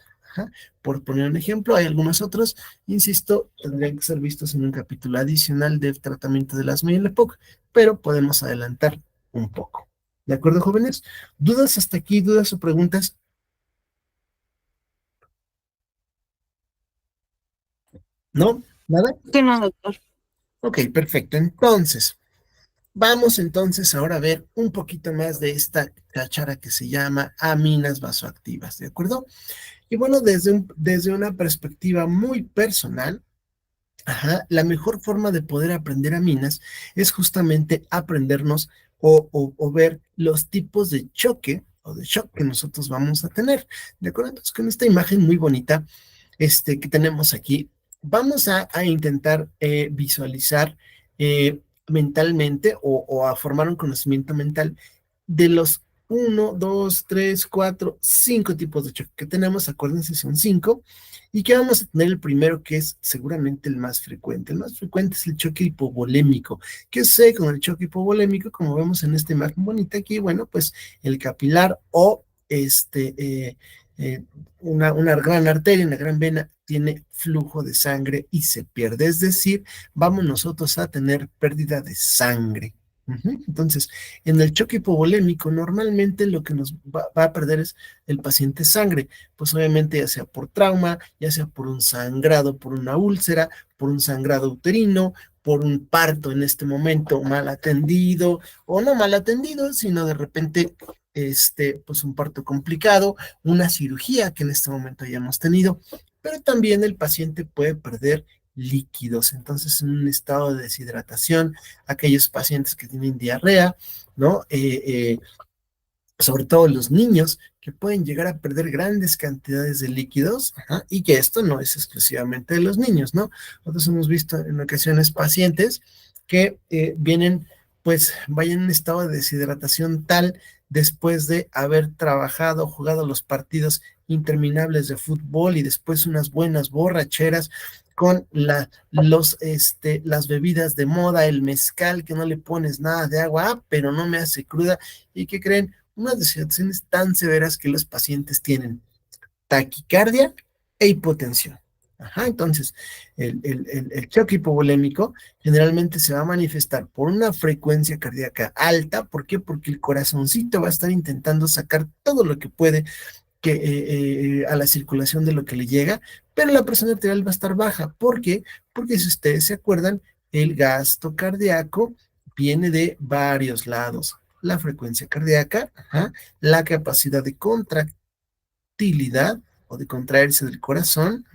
Por poner un ejemplo, hay algunos otros, insisto, tendrían que ser vistos en un capítulo adicional del tratamiento de asma y el EPOC, pero podemos adelantar un poco. ¿De acuerdo, jóvenes? ¿Dudas hasta aquí? ¿Dudas o preguntas? ¿No? ¿Nada? Sí, no, doctor. Ok, perfecto. Entonces, vamos entonces ahora a ver un poquito más de esta cháchara que se llama aminas vasoactivas, ¿de acuerdo? Y bueno, desde una perspectiva muy personal, la mejor forma de poder aprender aminas es justamente aprendernos o ver los tipos de choque o de shock que nosotros vamos a tener. ¿De acuerdo? Entonces, con esta imagen muy bonita que tenemos aquí, vamos a intentar visualizar mentalmente o a formar un conocimiento mental de los 1, 2, 3, 4, 5 tipos de choque que tenemos. Acuérdense, son 5. Y que vamos a tener el primero, que es seguramente el más frecuente. El más frecuente es el choque hipovolémico. ¿Qué sé con el choque hipovolémico? Como vemos en esta imagen bonita aquí, bueno, pues el capilar o una gran arteria, una gran vena, tiene flujo de sangre y se pierde. Es decir, vamos nosotros a tener pérdida de sangre. Entonces, en el choque hipovolémico, normalmente lo que nos va a perder es el paciente sangre, pues obviamente ya sea por trauma, ya sea por un sangrado, por una úlcera, por un sangrado uterino, por un parto en este momento mal atendido, o no mal atendido, sino de repente, pues un parto complicado, una cirugía que en este momento hayamos tenido, pero también el paciente puede perder líquidos. Entonces, en un estado de deshidratación, aquellos pacientes que tienen diarrea, ¿no? Sobre todo los niños, que pueden llegar a perder grandes cantidades de líquidos, y que esto no es exclusivamente de los niños, ¿no? Nosotros hemos visto en ocasiones pacientes que vienen, pues, vayan en un estado de deshidratación tal después de haber trabajado, jugado los partidos interminables de fútbol y después unas buenas borracheras con las bebidas de moda, el mezcal, que no le pones nada de agua, pero no me hace cruda. ¿Y qué creen? Unas deshidrataciones tan severas que los pacientes tienen taquicardia e hipotensión. Entonces, el choque hipovolémico generalmente se va a manifestar por una frecuencia cardíaca alta. ¿Por qué? Porque el corazoncito va a estar intentando sacar todo lo que puede a la circulación de lo que le llega, pero la presión arterial va a estar baja. ¿Por qué? Porque si ustedes se acuerdan, el gasto cardíaco viene de varios lados. La frecuencia cardíaca, ajá, la capacidad de contractilidad o de contraerse del corazón,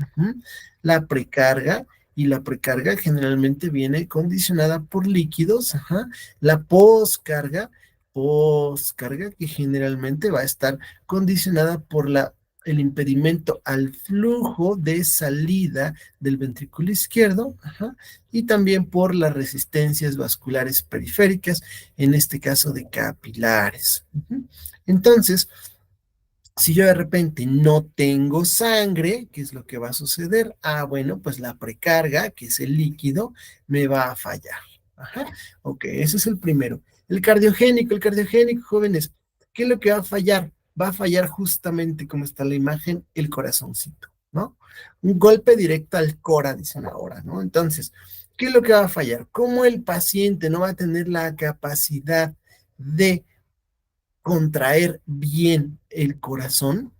la precarga, y la precarga generalmente viene condicionada por líquidos, ajá, la poscarga que generalmente va a estar condicionada por el impedimento al flujo de salida del ventrículo izquierdo, ajá, y también por las resistencias vasculares periféricas, en este caso de capilares. Entonces, si yo de repente no tengo sangre, ¿qué es lo que va a suceder? Ah, bueno, pues la precarga, que es el líquido, me va a fallar. Ajá. Ok, ese es el primero. El cardiogénico, jóvenes, ¿qué es lo que va a fallar? Va a fallar justamente como está la imagen, el corazoncito, ¿no? Un golpe directo al cora, dicen ahora, ¿no? Entonces, ¿qué es lo que va a fallar? Como el paciente no va a tener la capacidad de contraer bien el corazón,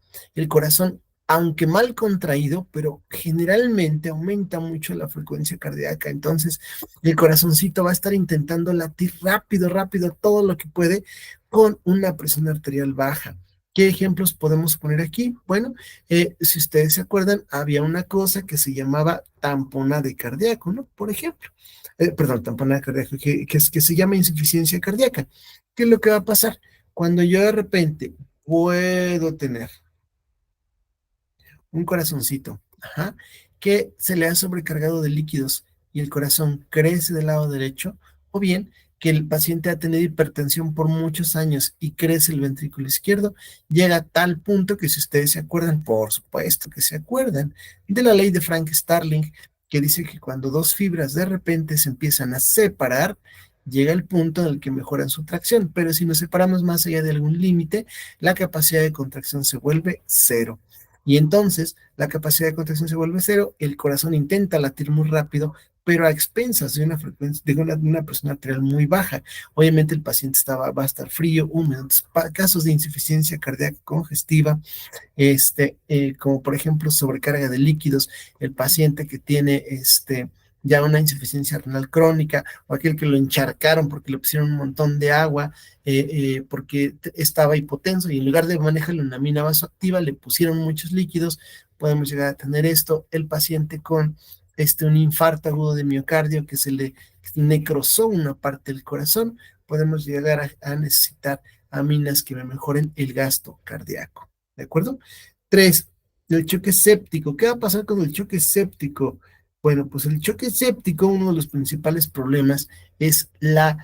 aunque mal contraído, pero generalmente aumenta mucho la frecuencia cardíaca. Entonces, el corazoncito va a estar intentando latir rápido, rápido, todo lo que puede con una presión arterial baja. ¿Qué ejemplos podemos poner aquí? Bueno, si ustedes se acuerdan, había una cosa que se llamaba tamponade cardíaco, ¿no? Por ejemplo, perdón, tamponade cardíaco, que se llama insuficiencia cardíaca. ¿Qué es lo que va a pasar? Cuando yo de repente puedo tener un corazoncito, ajá, que se le ha sobrecargado de líquidos y el corazón crece del lado derecho, o bien que el paciente ha tenido hipertensión por muchos años y crece el ventrículo izquierdo, llega a tal punto que si ustedes se acuerdan, por supuesto que se acuerdan de la ley de Frank Starling, que dice que cuando dos fibras de repente se empiezan a separar, llega el punto en el que mejoran su tracción, pero si nos separamos más allá de algún límite, la capacidad de contracción se vuelve cero. Y entonces la capacidad de contracción se vuelve cero, el corazón intenta latir muy rápido, pero a expensas de una frecuencia, de una presión arterial muy baja. Obviamente el paciente va a estar frío, húmedo. Entonces, casos de insuficiencia cardíaca congestiva, como por ejemplo sobrecarga de líquidos, el paciente que tiene ya una insuficiencia renal crónica, o aquel que lo encharcaron porque le pusieron un montón de agua, porque estaba hipotenso y en lugar de manejarle una amina vasoactiva le pusieron muchos líquidos, podemos llegar a tener esto, el paciente con un infarto agudo de miocardio que se le necrosó una parte del corazón, podemos llegar a necesitar aminas que me mejoren el gasto cardíaco. ¿De acuerdo? 3, el choque séptico. ¿Qué va a pasar con el choque séptico? Bueno, pues el choque séptico, uno de los principales problemas es la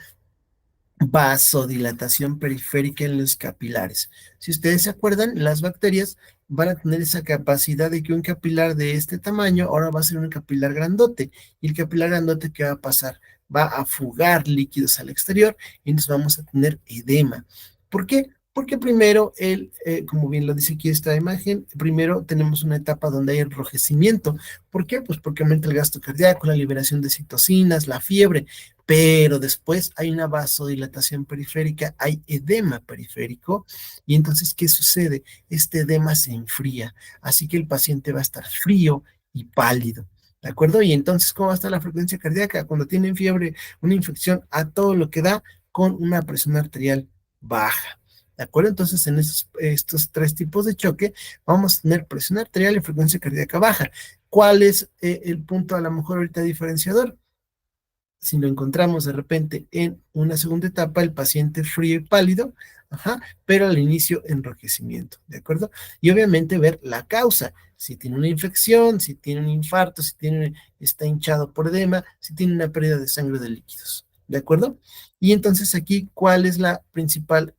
vasodilatación periférica en los capilares. Si ustedes se acuerdan, las bacterias van a tener esa capacidad de que un capilar de este tamaño ahora va a ser un capilar grandote. Y el capilar grandote, ¿qué va a pasar? Va a fugar líquidos al exterior y nos vamos a tener edema. ¿Por qué? Porque primero, como bien lo dice aquí esta imagen, primero tenemos una etapa donde hay enrojecimiento. ¿Por qué? Pues porque aumenta el gasto cardíaco, la liberación de citocinas, la fiebre, pero después hay una vasodilatación periférica, hay edema periférico, y entonces, ¿qué sucede? Este edema se enfría, así que el paciente va a estar frío y pálido. ¿De acuerdo? Y entonces, ¿cómo va a estar la frecuencia cardíaca? Cuando tienen fiebre, una infección a todo lo que da con una presión arterial baja. ¿De acuerdo? Entonces, en estos tres tipos de choque, vamos a tener presión arterial y frecuencia cardíaca baja. ¿Cuál es el punto a lo mejor ahorita diferenciador? Si lo encontramos de repente en una segunda etapa, el paciente frío y pálido, ajá, pero al inicio enrojecimiento, ¿de acuerdo? Y obviamente ver la causa, si tiene una infección, si tiene un infarto, está hinchado por edema, si tiene una pérdida de sangre de líquidos, ¿de acuerdo? Y entonces aquí, ¿cuál es la principal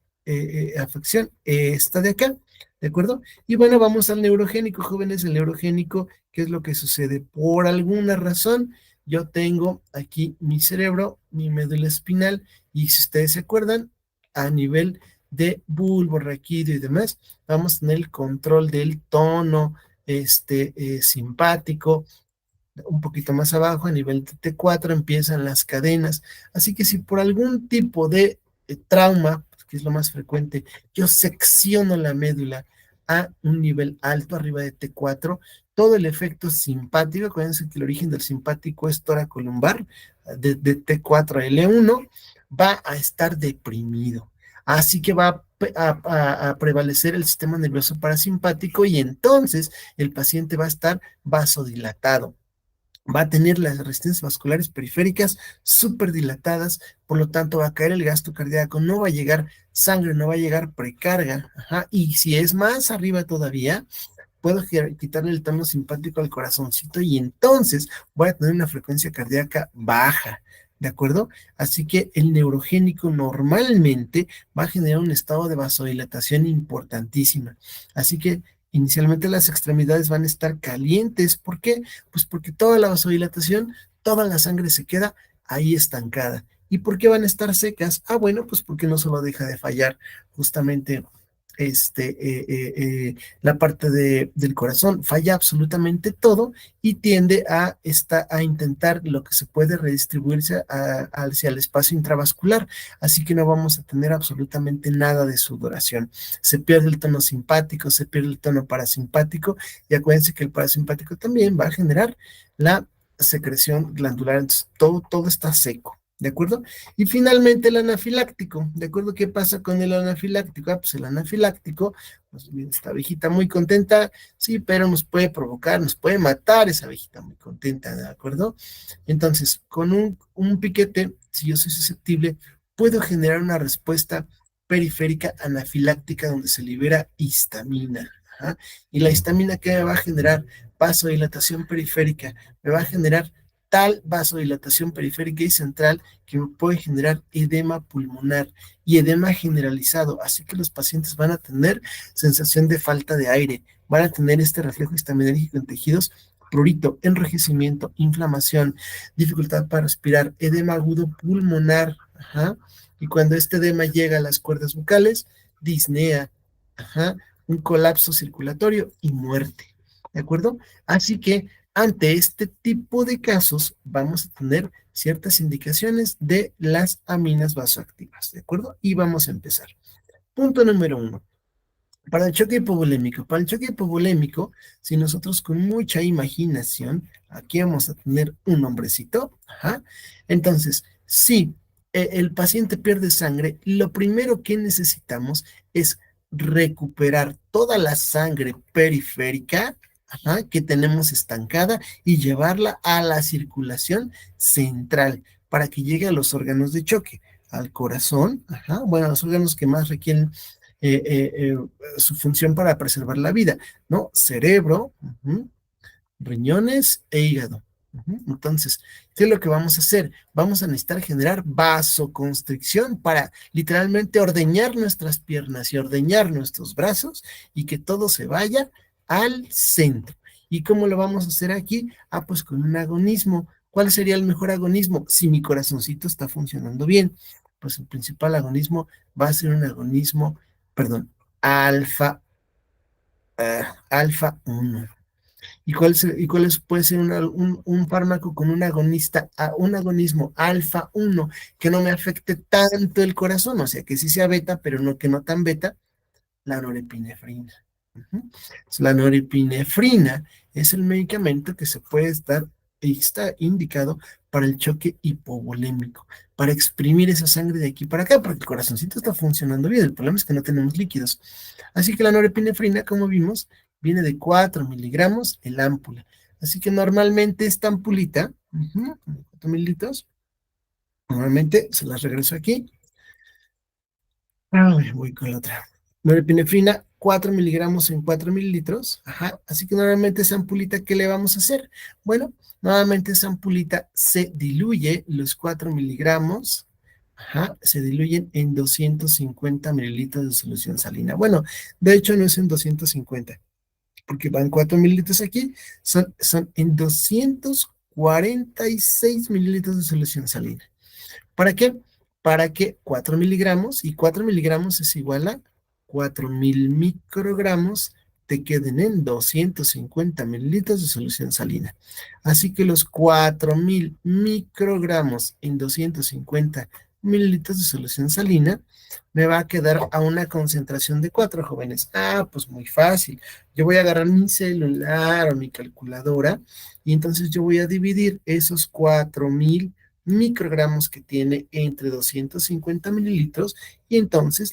afección? Esta de acá, ¿de acuerdo? Y bueno, vamos al neurogénico, jóvenes, el neurogénico, ¿qué es lo que sucede? Por alguna razón, yo tengo aquí mi cerebro, mi médula espinal, y si ustedes se acuerdan, a nivel de bulbo, raquídeo y demás, vamos a tener el control del tono simpático. Un poquito más abajo, a nivel de T4, empiezan las cadenas. Así que si por algún tipo de trauma, que es lo más frecuente, yo secciono la médula, a un nivel alto, arriba de T4, todo el efecto simpático, acuérdense que el origen del simpático es toracolumbar, de T4 a L1, va a estar deprimido. Así que va a prevalecer el sistema nervioso parasimpático y entonces el paciente va a estar vasodilatado, va a tener las resistencias vasculares periféricas súper dilatadas, por lo tanto va a caer el gasto cardíaco, no va a llegar sangre, no va a llegar precarga, ajá, y si es más arriba todavía, puedo quitarle el tono simpático al corazoncito y entonces voy a tener una frecuencia cardíaca baja, ¿de acuerdo? Así que el neurogénico normalmente va a generar un estado de vasodilatación importantísima. Así que inicialmente las extremidades van a estar calientes. ¿Por qué? Pues porque toda la vasodilatación, toda la sangre se queda ahí estancada. ¿Y por qué van a estar secas? Ah, bueno, pues porque no solo deja de fallar justamente este, la parte del corazón, falla absolutamente todo y tiende a intentar lo que se puede redistribuirse hacia el espacio intravascular, así que no vamos a tener absolutamente nada de sudoración. Se pierde el tono simpático, se pierde el tono parasimpático y acuérdense que el parasimpático también va a generar la secreción glandular, entonces todo está seco. ¿De acuerdo? Y finalmente el anafiláctico. ¿De acuerdo? ¿Qué pasa con el anafiláctico? Ah, pues el anafiláctico, pues esta abejita muy contenta, sí, pero nos puede provocar, nos puede matar esa abejita muy contenta, ¿de acuerdo? Entonces, con un piquete, si yo soy susceptible, puedo generar una respuesta periférica anafiláctica donde se libera histamina. Ajá. Y la histamina que me va a generar vasodilatación periférica, me va a generar tal vasodilatación periférica y central que puede generar edema pulmonar y edema generalizado, así que los pacientes van a tener sensación de falta de aire, van a tener este reflejo histaminérgico en tejidos, prurito, enrojecimiento, inflamación, dificultad para respirar, edema agudo pulmonar, ajá, y cuando este edema llega a las cuerdas vocales, disnea, ajá, un colapso circulatorio y muerte, ¿de acuerdo? Así que ante este tipo de casos vamos a tener ciertas indicaciones de las aminas vasoactivas, ¿de acuerdo? Y vamos a empezar. Punto número 1. Para el choque hipovolémico. Para el choque hipovolémico, si nosotros con mucha imaginación, aquí vamos a tener un hombrecito, ajá. Entonces, si el paciente pierde sangre, lo primero que necesitamos es recuperar toda la sangre periférica, ajá, que tenemos estancada y llevarla a la circulación central para que llegue a los órganos de choque, al corazón, ajá, bueno, a los órganos que más requieren eh, eh, eh, su función para preservar la vida, ¿no? Cerebro, riñones e hígado. Entonces, ¿qué es lo que vamos a hacer? Vamos a necesitar generar vasoconstricción para literalmente ordeñar nuestras piernas y ordeñar nuestros brazos y que todo se vaya al centro. ¿Y cómo lo vamos a hacer aquí? Ah, pues con un agonismo. ¿Cuál sería el mejor agonismo? Si mi corazoncito está funcionando bien, pues el principal agonismo va a ser un agonismo, perdón, alfa, alfa 1. ¿Y cuál puede ser un fármaco con un agonista, un agonismo alfa 1 que no me afecte tanto el corazón? O sea, que sí sea beta, pero no que no tan beta, la norepinefrina. La norepinefrina es el medicamento que se puede estar y está indicado para el choque hipovolémico, para exprimir esa sangre de aquí para acá, porque el corazoncito está funcionando bien. El problema es que no tenemos líquidos. Así que la norepinefrina, como vimos, viene de 4 miligramos el ámpula. Así que normalmente esta ampulita, 4 mililitros, normalmente se las regreso aquí. Voy con la otra. Norepinefrina, 4 miligramos en 4 mililitros. Ajá. Así que normalmente esa ampulita, ¿qué le vamos a hacer? Bueno, normalmente esa ampulita se diluye, los 4 miligramos, ajá, se diluyen en 250 mililitros de solución salina. Bueno, de hecho no es en 250, porque van 4 mililitros aquí, son en 246 mililitros de solución salina. ¿Para qué? Para que 4 miligramos, y 4 miligramos es igual a 4000 microgramos, te queden en 250 mililitros de solución salina. Así que los 4000 microgramos en 250 mililitros de solución salina, me va a quedar a una concentración de 4, jóvenes. Ah, pues muy fácil. Yo voy a agarrar mi celular o mi calculadora y entonces yo voy a dividir esos 4,000 microgramos que tiene entre 250 mililitros y entonces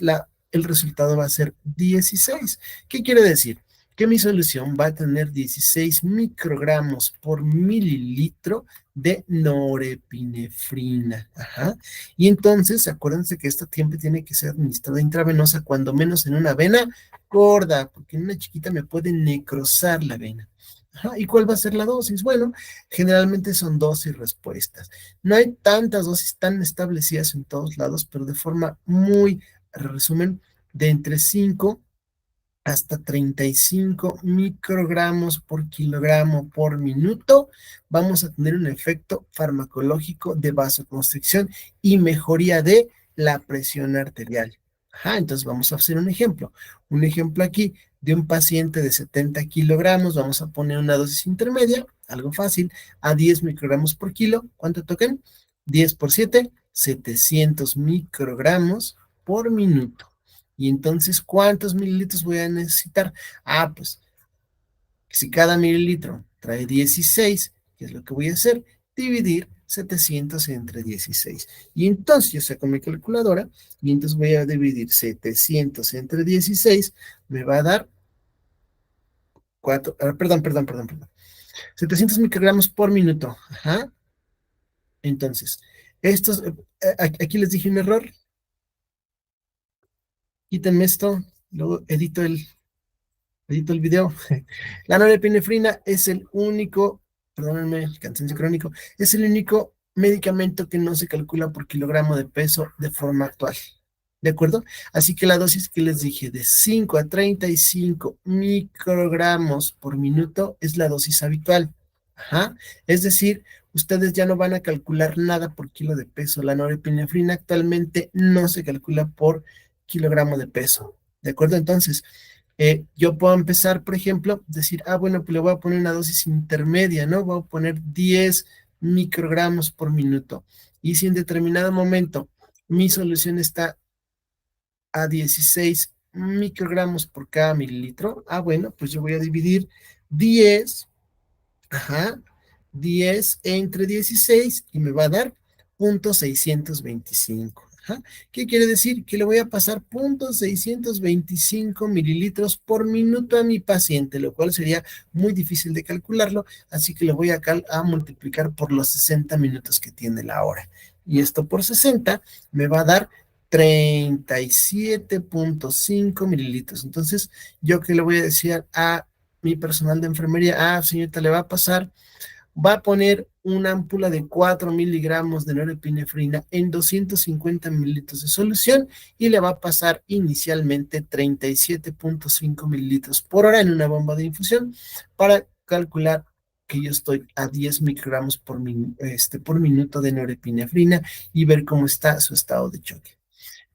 el resultado va a ser 16. ¿Qué quiere decir? Que mi solución va a tener 16 microgramos por mililitro de norepinefrina. Ajá. Y entonces, acuérdense que esta siempre tiene que ser administrada intravenosa, cuando menos en una vena gorda, porque en una chiquita me puede necrosar la vena. Ajá. ¿Y cuál va a ser la dosis? Bueno, generalmente son dosis respuestas. No hay tantas dosis tan establecidas en todos lados, pero de forma muy, resumen, de entre 5 hasta 35 microgramos por kilogramo por minuto, vamos a tener un efecto farmacológico de vasoconstricción y mejoría de la presión arterial. Ajá, entonces vamos a hacer un ejemplo. Un ejemplo aquí de un paciente de 70 kilogramos, vamos a poner una dosis intermedia, algo fácil, a 10 microgramos por kilo. ¿Cuánto tocan? 10 por 7, 700 microgramos por minuto. Y entonces, ¿cuántos mililitros voy a necesitar? Ah, pues, si cada mililitro trae 16, ¿qué es lo que voy a hacer? Dividir 700 entre 16. Y entonces yo saco mi calculadora y entonces voy a dividir 700 entre 16, me va a dar 4, perdón. 700 microgramos por minuto. Ajá. Entonces, aquí les dije un error. Quítenme esto, luego edito el video. La norepinefrina es el único, perdónenme, el cansancio crónico, es el único medicamento que no se calcula por kilogramo de peso de forma actual. ¿De acuerdo? Así que la dosis que les dije de 5 a 35 microgramos por minuto es la dosis habitual. Ajá. Es decir, ustedes ya no van a calcular nada por kilo de peso. La norepinefrina actualmente no se calcula por kilogramo de peso. ¿De acuerdo? Entonces, yo puedo empezar, por ejemplo, decir, bueno, pues le voy a poner una dosis intermedia, ¿no? Voy a poner 10 microgramos por minuto. Y si en determinado momento mi solución está a 16 microgramos por cada mililitro, bueno, pues yo voy a dividir 10, ajá, 10 entre 16 y me va a dar 0.625. Ajá. ¿Qué quiere decir? Que le voy a pasar 0.625 mililitros por minuto a mi paciente, lo cual sería muy difícil de calcularlo, así que lo voy a multiplicar por los 60 minutos que tiene la hora. Y esto por 60 me va a dar 37.5 mililitros. Entonces, yo que le voy a decir a mi personal de enfermería, señorita, le va a pasar, va a poner una ámpula de 4 miligramos de norepinefrina en 250 mililitros de solución y le va a pasar inicialmente 37.5 mililitros por hora en una bomba de infusión para calcular que yo estoy a 10 microgramos por minuto de norepinefrina y ver cómo está su estado de choque.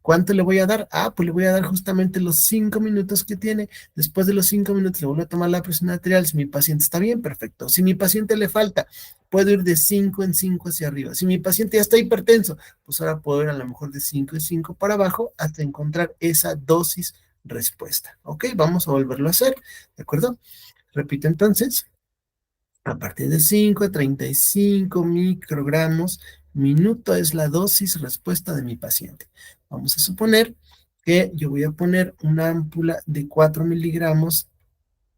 ¿Cuánto le voy a dar? Pues le voy a dar justamente los 5 minutos que tiene. Después de los 5 minutos le vuelvo a tomar la presión arterial. Si mi paciente está bien, perfecto. Si mi paciente le falta, puedo ir de 5 en 5 hacia arriba. Si mi paciente ya está hipertenso, pues ahora puedo ir a lo mejor de 5 en 5 para abajo hasta encontrar esa dosis respuesta. ¿Ok? Vamos a volverlo a hacer. ¿De acuerdo? Repito entonces. A partir de 5 a 35 microgramos minuto es la dosis respuesta de mi paciente. Vamos a suponer que yo voy a poner una ámpula de 4 miligramos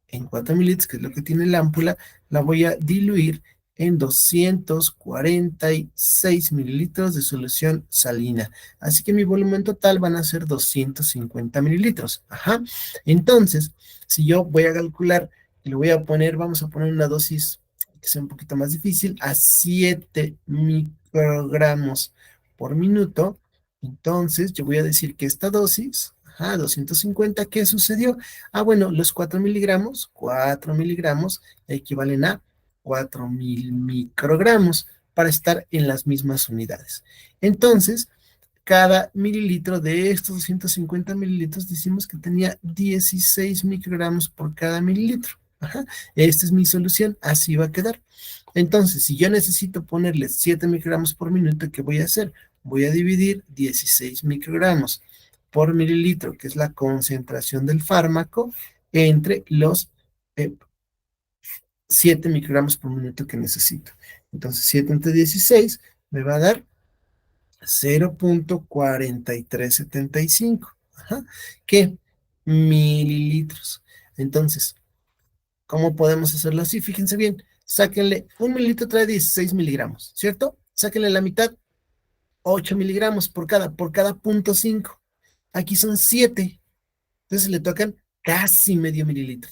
en 4 mililitros, que es lo que tiene la ámpula, la voy a diluir en 246 mililitros de solución salina. Así que mi volumen total van a ser 250 mililitros. Ajá. Entonces, si yo voy a calcular y le voy a poner, vamos a poner una dosis que sea un poquito más difícil, a 7 microgramos por minuto, entonces yo voy a decir que esta dosis, 250, ¿qué sucedió? Bueno, los 4 miligramos equivalen a 4,000 microgramos para estar en las mismas unidades. Entonces, cada mililitro de estos 250 mililitros decimos que tenía 16 microgramos por cada mililitro. Ajá. Esta es mi solución, así va a quedar. Entonces, si yo necesito ponerle 7 microgramos por minuto, ¿qué voy a hacer? voy a dividir 16 microgramos por mililitro, que es la concentración del fármaco, entre los 7 microgramos por minuto que necesito. Entonces, 7 entre 16 me va a dar 0.4375. Ajá. ¿Qué? Mililitros. Entonces, ¿cómo podemos hacerlo así? Fíjense bien, sáquenle, un mililitro trae 16 miligramos, ¿cierto? Sáquenle la mitad, 8 miligramos por cada punto 5. Aquí son 7, entonces le tocan casi medio mililitro.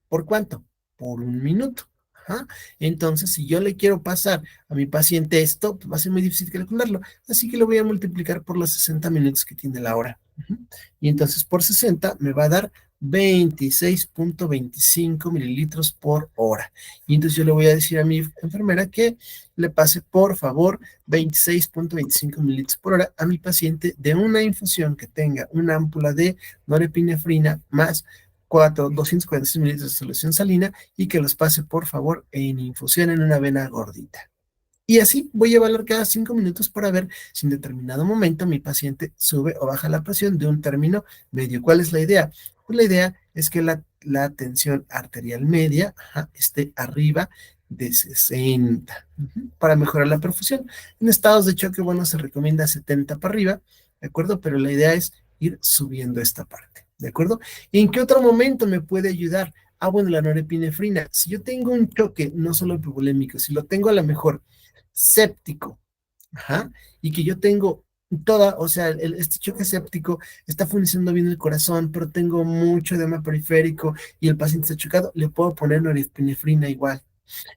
¿Por cuánto? Por un minuto. Ajá. Entonces, si yo le quiero pasar a mi paciente esto, pues va a ser muy difícil calcularlo. Así que lo voy a multiplicar por los 60 minutos que tiene la hora. Ujú. Y entonces por 60 me va a dar 26.25 mililitros por hora. Y entonces yo le voy a decir a mi enfermera que le pase, por favor, 26.25 mililitros por hora a mi paciente de una infusión que tenga una ámpula de norepinefrina más 246 mililitros de solución salina y que los pase por favor en infusión en una vena gordita. Y así voy a evaluar cada 5 minutos para ver si en determinado momento mi paciente sube o baja la presión de un término medio. ¿Cuál es la idea? Pues la idea es que la tensión arterial media, ajá, esté arriba de 60, para mejorar la perfusión. En estados de choque, bueno, se recomienda 70 para arriba, ¿de acuerdo? Pero la idea es ir subiendo esta parte, ¿de acuerdo? ¿En qué otro momento me puede ayudar? Ah, bueno, la norepinefrina. Si yo tengo un choque, no solo hipovolémico, si lo tengo a lo mejor séptico, ajá, y que yo tengo toda, o sea, este choque séptico está funcionando bien el corazón, pero tengo mucho edema periférico y el paciente está chocado, le puedo poner norepinefrina igual.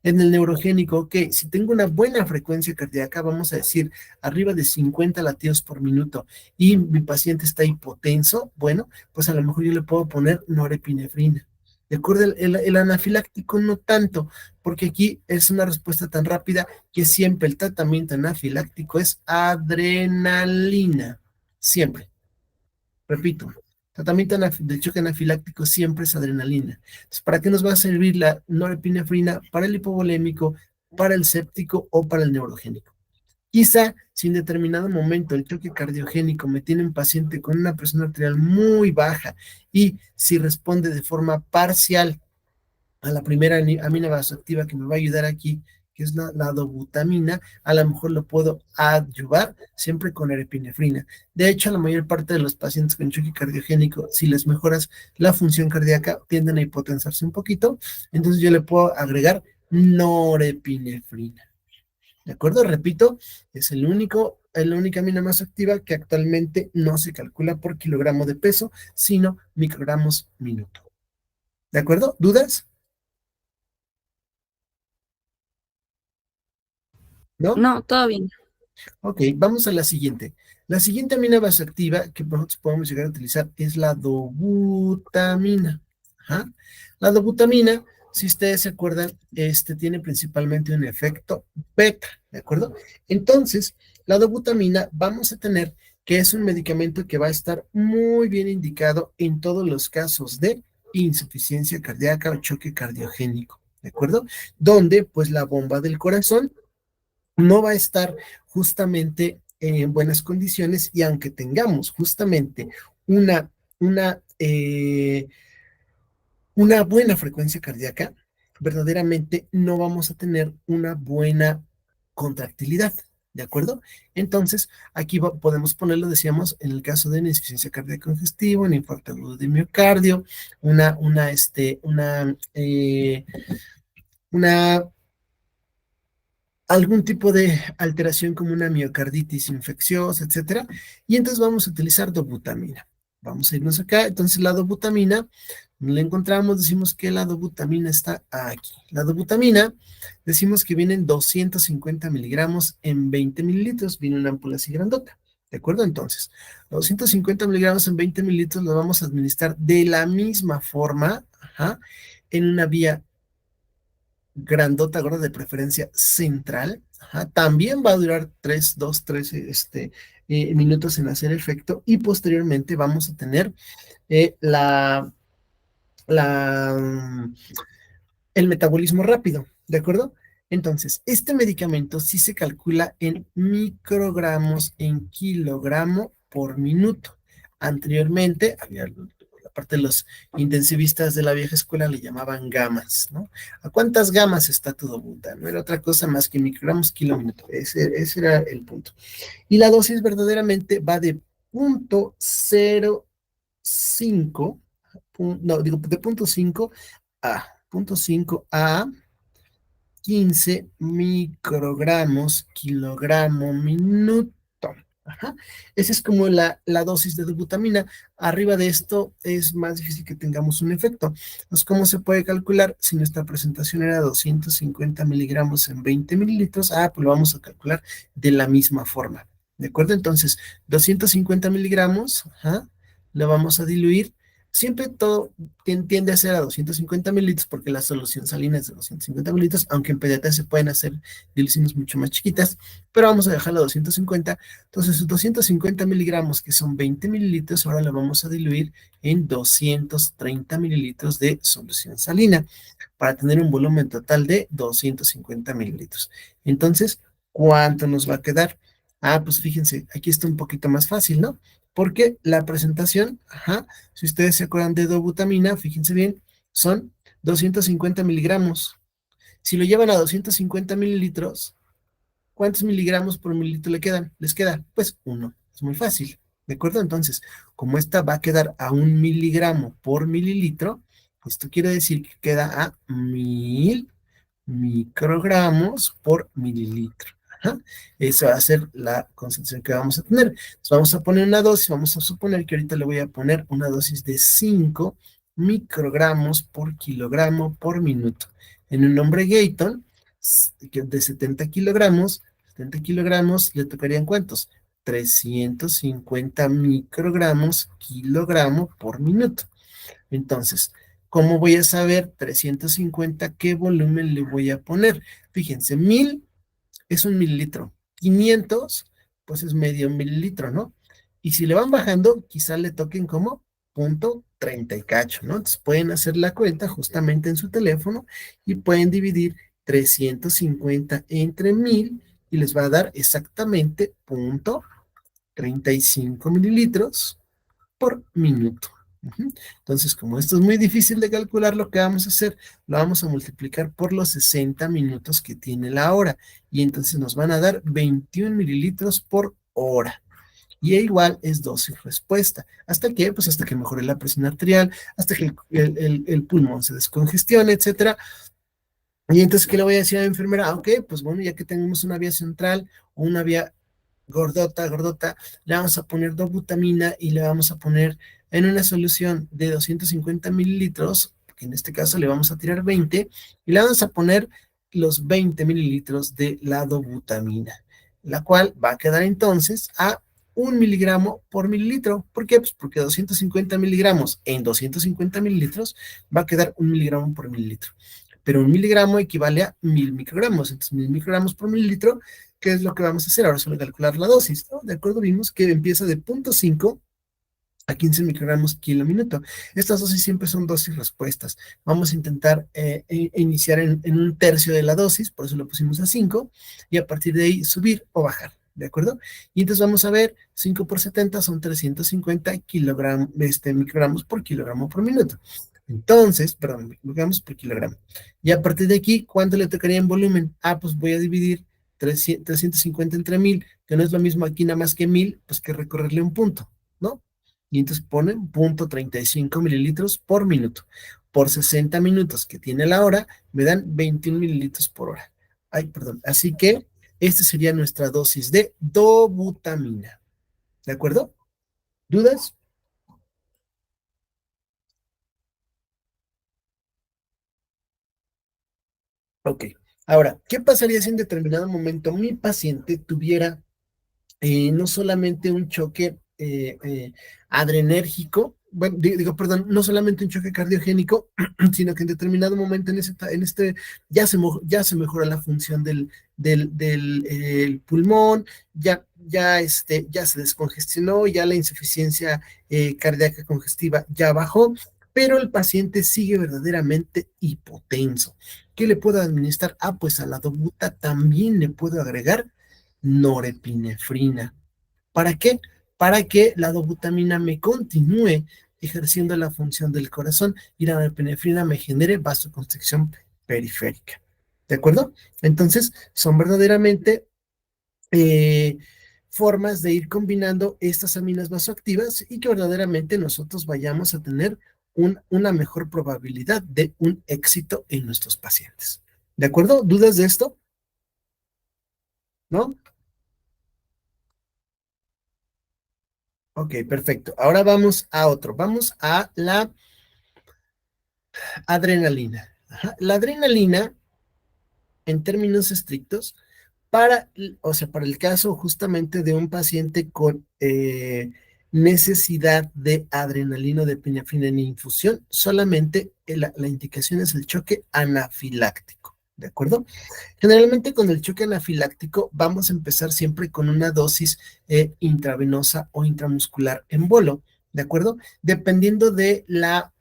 En el neurogénico, ok, si tengo una buena frecuencia cardíaca, vamos a decir arriba de 50 latidos por minuto y mi paciente está hipotenso, bueno, pues a lo mejor yo le puedo poner norepinefrina. De acuerdo, el anafiláctico no tanto, porque aquí es una respuesta tan rápida que siempre el tratamiento anafiláctico es adrenalina. Siempre. Repito, tratamiento de choque anafiláctico siempre es adrenalina. Entonces, ¿para qué nos va a servir la norepinefrina? Para el hipovolémico, para el séptico o para el neurogénico. Quizá si en determinado momento el choque cardiogénico me tiene un paciente con una presión arterial muy baja y si responde de forma parcial a la primera amina vasoactiva que me va a ayudar aquí, que es la dobutamina, a lo mejor lo puedo adyuvar siempre con epinefrina. De hecho, la mayor parte de los pacientes con choque cardiogénico, si les mejoras la función cardíaca, tienden a hipotensarse un poquito, entonces yo le puedo agregar norepinefrina. ¿De acuerdo? Repito, es la única amina más activa que actualmente no se calcula por kilogramo de peso, sino microgramos minuto. ¿De acuerdo? ¿Dudas? ¿No? No, todo bien. Ok, vamos a la siguiente. La siguiente amina vasoactiva que nosotros podemos llegar a utilizar es la dobutamina. Ajá. La dobutamina, si ustedes se acuerdan, tiene principalmente un efecto beta, ¿de acuerdo? Entonces, la dobutamina vamos a tener que es un medicamento que va a estar muy bien indicado en todos los casos de insuficiencia cardíaca o choque cardiogénico, ¿de acuerdo? Donde, pues, la bomba del corazón no va a estar justamente en buenas condiciones y aunque tengamos justamente una, una, eh, una buena frecuencia cardíaca, verdaderamente no vamos a tener una buena contractilidad. ¿De acuerdo? Entonces, aquí podemos ponerlo, decíamos, en el caso de una insuficiencia cardíaca congestiva, un infarto agudo de miocardio, una algún tipo de alteración como una miocarditis infecciosa, etcétera, y entonces vamos a utilizar dobutamina. Vamos a irnos acá, entonces la dobutamina, la encontramos, decimos que la dobutamina está aquí. La dobutamina, decimos que vienen 250 miligramos en 20 mililitros, viene una ámpula así grandota. ¿De acuerdo? Entonces, 250 miligramos en 20 mililitros lo vamos a administrar de la misma forma, ajá, en una vía grandota, gorda, de preferencia central. Ajá. También va a durar 3 minutos en hacer efecto y posteriormente vamos a tener eh, la, la, mm, el metabolismo rápido, ¿de acuerdo? Entonces, este medicamento sí se calcula en microgramos en kilogramo por minuto. Anteriormente, había la parte de los intensivistas de la vieja escuela le llamaban gamas, ¿no? ¿A cuántas gamas está tu dobuta? No era otra cosa más que microgramos kilo minuto. Ese era el punto. Y la dosis verdaderamente va de 0.05, no, digo, de 0.5 a 15 microgramos kilogramo minuto. Ajá. Esa es como la dosis de dobutamina. Arriba de esto es más difícil que tengamos un efecto. Entonces, ¿cómo se puede calcular? Si nuestra presentación era 250 miligramos en 20 mililitros, pues lo vamos a calcular de la misma forma. ¿De acuerdo? Entonces, 250 miligramos, lo vamos a diluir. Siempre todo tiende a ser a 250 mililitros porque la solución salina es de 250 mililitros, aunque en PDT se pueden hacer diluciones mucho más chiquitas, pero vamos a dejarlo a 250. Entonces, 250 miligramos, que son 20 mililitros, ahora lo vamos a diluir en 230 mililitros de solución salina para tener un volumen total de 250 mililitros. Entonces, ¿cuánto nos va a quedar? Pues fíjense, aquí está un poquito más fácil, ¿no? Porque la presentación, si ustedes se acuerdan de dobutamina, fíjense bien, son 250 miligramos. Si lo llevan a 250 mililitros, ¿cuántos miligramos por mililitro le quedan? Les queda, pues, uno. Es muy fácil, ¿de acuerdo? Entonces, como esta va a quedar a 1 miligramo por mililitro, esto quiere decir que queda a 1000 microgramos por mililitro. Esa va a ser la concentración que vamos a tener. Entonces vamos a poner una dosis, vamos a suponer que ahorita le voy a poner una dosis de 5 microgramos por kilogramo por minuto. En un hombre Gayton de 70 kilogramos, ¿le tocarían cuántos? 350 microgramos kilogramo por minuto. Entonces, ¿cómo voy a saber 350 qué volumen le voy a poner? Fíjense, 1000 es 1 mililitro, 500 pues es medio mililitro, ¿no? Y si le van bajando, quizá le toquen como 0.30 y cacho, ¿no? Entonces pueden hacer la cuenta justamente en su teléfono y pueden dividir 350 entre 1000 y les va a dar exactamente 0.35 mililitros por minuto. Entonces, como esto es muy difícil de calcular, lo que vamos a hacer, lo vamos a multiplicar por los 60 minutos que tiene la hora. Y entonces nos van a dar 21 mililitros por hora. Y igual es dosis respuesta. ¿Hasta qué? Pues hasta que mejore la presión arterial, hasta que el pulmón se descongestione, etcétera. Y entonces, ¿qué le voy a decir a la enfermera? Ok, pues bueno, ya que tenemos una vía central o una vía gordota, le vamos a poner dobutamina y le vamos a poner en una solución de 250 mililitros, que en este caso le vamos a tirar 20, y le vamos a poner los 20 mililitros de la dobutamina, la cual va a quedar entonces a 1 miligramo por mililitro. ¿Por qué? Pues porque 250 miligramos en 250 mililitros va a quedar 1 miligramo por mililitro. Pero 1 miligramo equivale a 1000 microgramos. Entonces, 1000 microgramos por mililitro, ¿qué es lo que vamos a hacer? Ahora solo calcular la dosis, ¿no? De acuerdo, vimos que empieza de 0.5 a 15 microgramos kilo minuto. Estas dosis siempre son dosis respuestas. Vamos a intentar iniciar en un tercio de la dosis, por eso lo pusimos a 5, y a partir de ahí subir o bajar, ¿de acuerdo? Y entonces vamos a ver, 5 por 70 son 350 microgramos por kilogramo por minuto. Entonces, perdón, microgramos por kilogramo. Y a partir de aquí, ¿cuánto le tocaría en volumen? Pues voy a dividir 350 entre 1000, que no es lo mismo aquí nada más que 1000, pues que recorrerle un punto, ¿no? Y entonces ponen 0.35 mililitros por minuto. Por 60 minutos que tiene la hora, me dan 21 mililitros por hora. Ay, perdón. Así que esta sería nuestra dosis de dobutamina. ¿De acuerdo? ¿Dudas? Ok. Ahora, ¿qué pasaría si en determinado momento mi paciente tuviera no solamente un choque adrenérgico, bueno, digo, perdón, no solamente un choque cardiogénico, sino que en determinado momento ya se mejora la función del pulmón, ya se descongestionó, ya la insuficiencia cardíaca congestiva ya bajó, pero el paciente sigue verdaderamente hipotenso. ¿Qué le puedo administrar? Ah, pues a la dobuta también le puedo agregar norepinefrina. ¿Para qué? Para que la dobutamina me continúe ejerciendo la función del corazón y la norepinefrina me genere vasoconstricción periférica. ¿De acuerdo? Entonces, son verdaderamente eh, formas de ir combinando estas aminas vasoactivas y que verdaderamente nosotros vayamos a tener una mejor probabilidad de un éxito en nuestros pacientes. ¿De acuerdo? ¿Dudas de esto? ¿No? Ok, perfecto. Ahora vamos a otro. Vamos a la adrenalina. Ajá. La adrenalina, en términos estrictos, o sea, para el caso justamente de un paciente con necesidad de adrenalina o de epinefrina en infusión, solamente la indicación es el choque anafiláctico, ¿de acuerdo? Generalmente con el choque anafiláctico vamos a empezar siempre con una dosis intravenosa o intramuscular en bolo, ¿de acuerdo? Dependiendo de la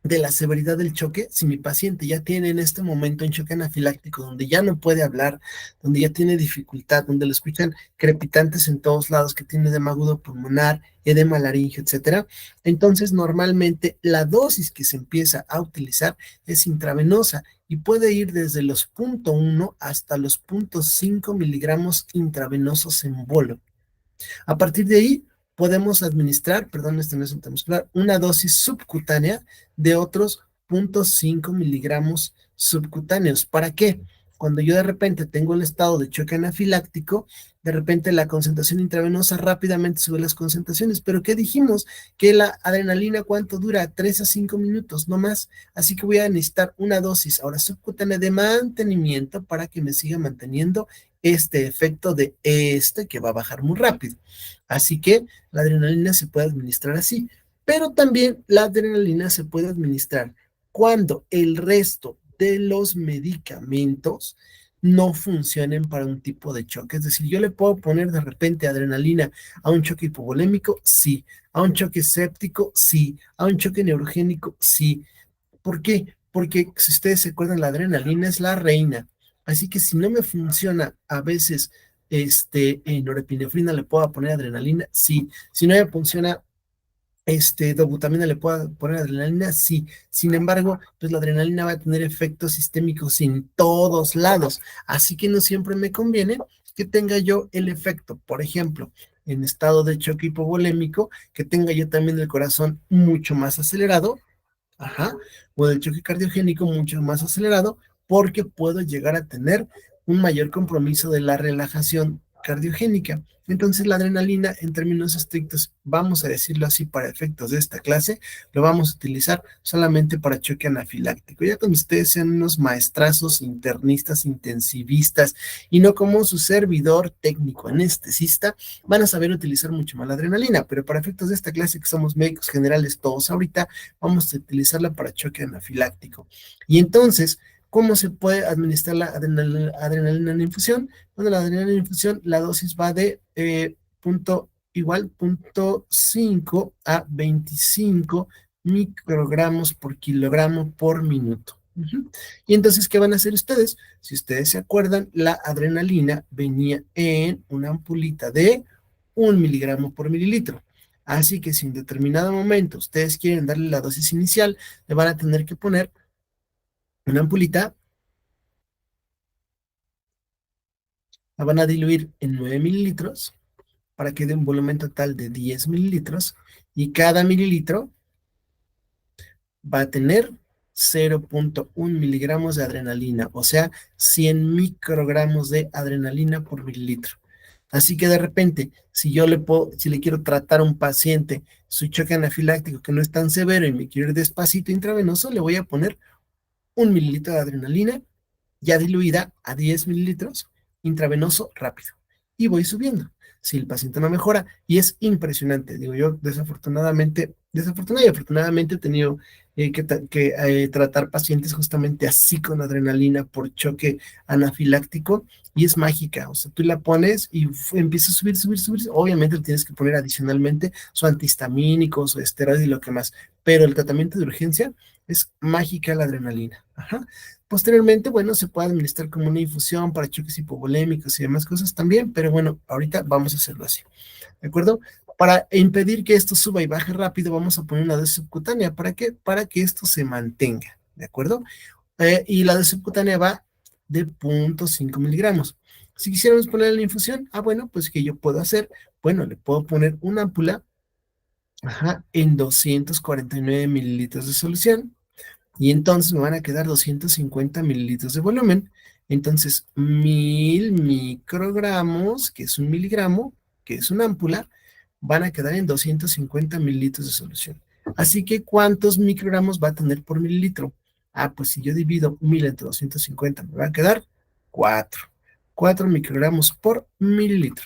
de la severidad del choque, si mi paciente ya tiene en este momento un choque anafiláctico donde ya no puede hablar, donde ya tiene dificultad, donde lo escuchan crepitantes en todos lados, que tiene edema agudo pulmonar, edema laringio, etcétera, entonces normalmente la dosis que se empieza a utilizar es intravenosa y puede ir desde los 0,1 hasta los 0,5 miligramos intravenosos en bolo. A partir de ahí, podemos administrar, perdón, este no es intramuscular, una dosis subcutánea de otros 0,5 miligramos subcutáneos. ¿Para qué? Cuando yo de repente tengo el estado de choque anafiláctico, de repente la concentración intravenosa rápidamente sube las concentraciones. Pero ¿qué dijimos? Que la adrenalina, ¿cuánto dura? 3 a 5 minutos, no más. Así que voy a necesitar una dosis ahora subcutánea de mantenimiento para que me siga manteniendo este efecto de este que va a bajar muy rápido. Así que la adrenalina se puede administrar así, pero también la adrenalina se puede administrar cuando el resto de los medicamentos no funcionen para un tipo de choque. Es decir, yo le puedo poner de repente adrenalina a un choque hipovolémico, sí, a un choque séptico, sí, a un choque neurogénico, sí. ¿Por qué? Porque si ustedes se acuerdan, la adrenalina es la reina. Así que si no me funciona a veces en norepinefrina le puedo poner adrenalina, sí. Si no me funciona dobutamina le puedo poner adrenalina, sí. Sin embargo, pues la adrenalina va a tener efectos sistémicos en todos lados. Así que no siempre me conviene que tenga yo el efecto, por ejemplo, en estado de choque hipovolémico, que tenga yo también el corazón mucho más acelerado. Ajá, o del choque cardiogénico mucho más acelerado, porque puedo llegar a tener un mayor compromiso de la relajación cardiogénica. Entonces, la adrenalina, en términos estrictos, vamos a decirlo así para efectos de esta clase, lo vamos a utilizar solamente para choque anafiláctico. Ya cuando ustedes sean unos maestrazos, internistas, intensivistas, y no como su servidor técnico anestesista, van a saber utilizar mucho más la adrenalina, pero para efectos de esta clase, que somos médicos generales todos ahorita, vamos a utilizarla para choque anafiláctico. Y entonces, ¿cómo se puede administrar la adrenalina en infusión? Bueno, la adrenalina en infusión, la dosis va de igual 0,5 a 25 microgramos por kilogramo por minuto. Y entonces, ¿qué van a hacer ustedes? Si ustedes se acuerdan, la adrenalina venía en una ampulita de 1 miligramo por mililitro. Así que si en determinado momento ustedes quieren darle la dosis inicial, le van a tener que poner una ampulita, la van a diluir en 9 mililitros para que dé un volumen total de 10 mililitros y cada mililitro va a tener 0,1 miligramos de adrenalina, o sea, 100 microgramos de adrenalina por mililitro. Así que de repente, si le quiero tratar a un paciente su choque anafiláctico que no es tan severo y me quiero ir despacito intravenoso, le voy a poner 1 mililitro de adrenalina ya diluida a 10 mililitros, intravenoso rápido. Y voy subiendo. Si el paciente no mejora, y es impresionante, digo yo, desafortunadamente, Desafortunadamente y afortunadamente he tenido que tratar pacientes justamente así con adrenalina por choque anafiláctico y es mágica. O sea, tú la pones y empieza a subir, subir, subir. Obviamente le tienes que poner adicionalmente su antihistamínico, su esteroide y lo que más. Pero el tratamiento de urgencia es mágica la adrenalina. Ajá. Posteriormente, bueno, se puede administrar como una infusión para choques hipovolémicos y demás cosas también, pero bueno, ahorita vamos a hacerlo así. ¿De acuerdo? Para impedir que esto suba y baje rápido, vamos a poner una dosis subcutánea. ¿Para qué? Para que esto se mantenga, ¿de acuerdo? Y la dosis subcutánea va de 0.5 miligramos. Si quisiéramos poner la infusión, bueno, pues ¿qué yo puedo hacer? Bueno, le puedo poner una ámpula, ajá, en 249 mililitros de solución y entonces me van a quedar 250 mililitros de volumen. Entonces, 1000 microgramos, que es un miligramo, que es una ámpula, van a quedar en 250 mililitros de solución. Así que, ¿cuántos microgramos va a tener por mililitro? Pues si yo divido 1000 entre 250, me va a quedar 4. 4 microgramos por mililitro.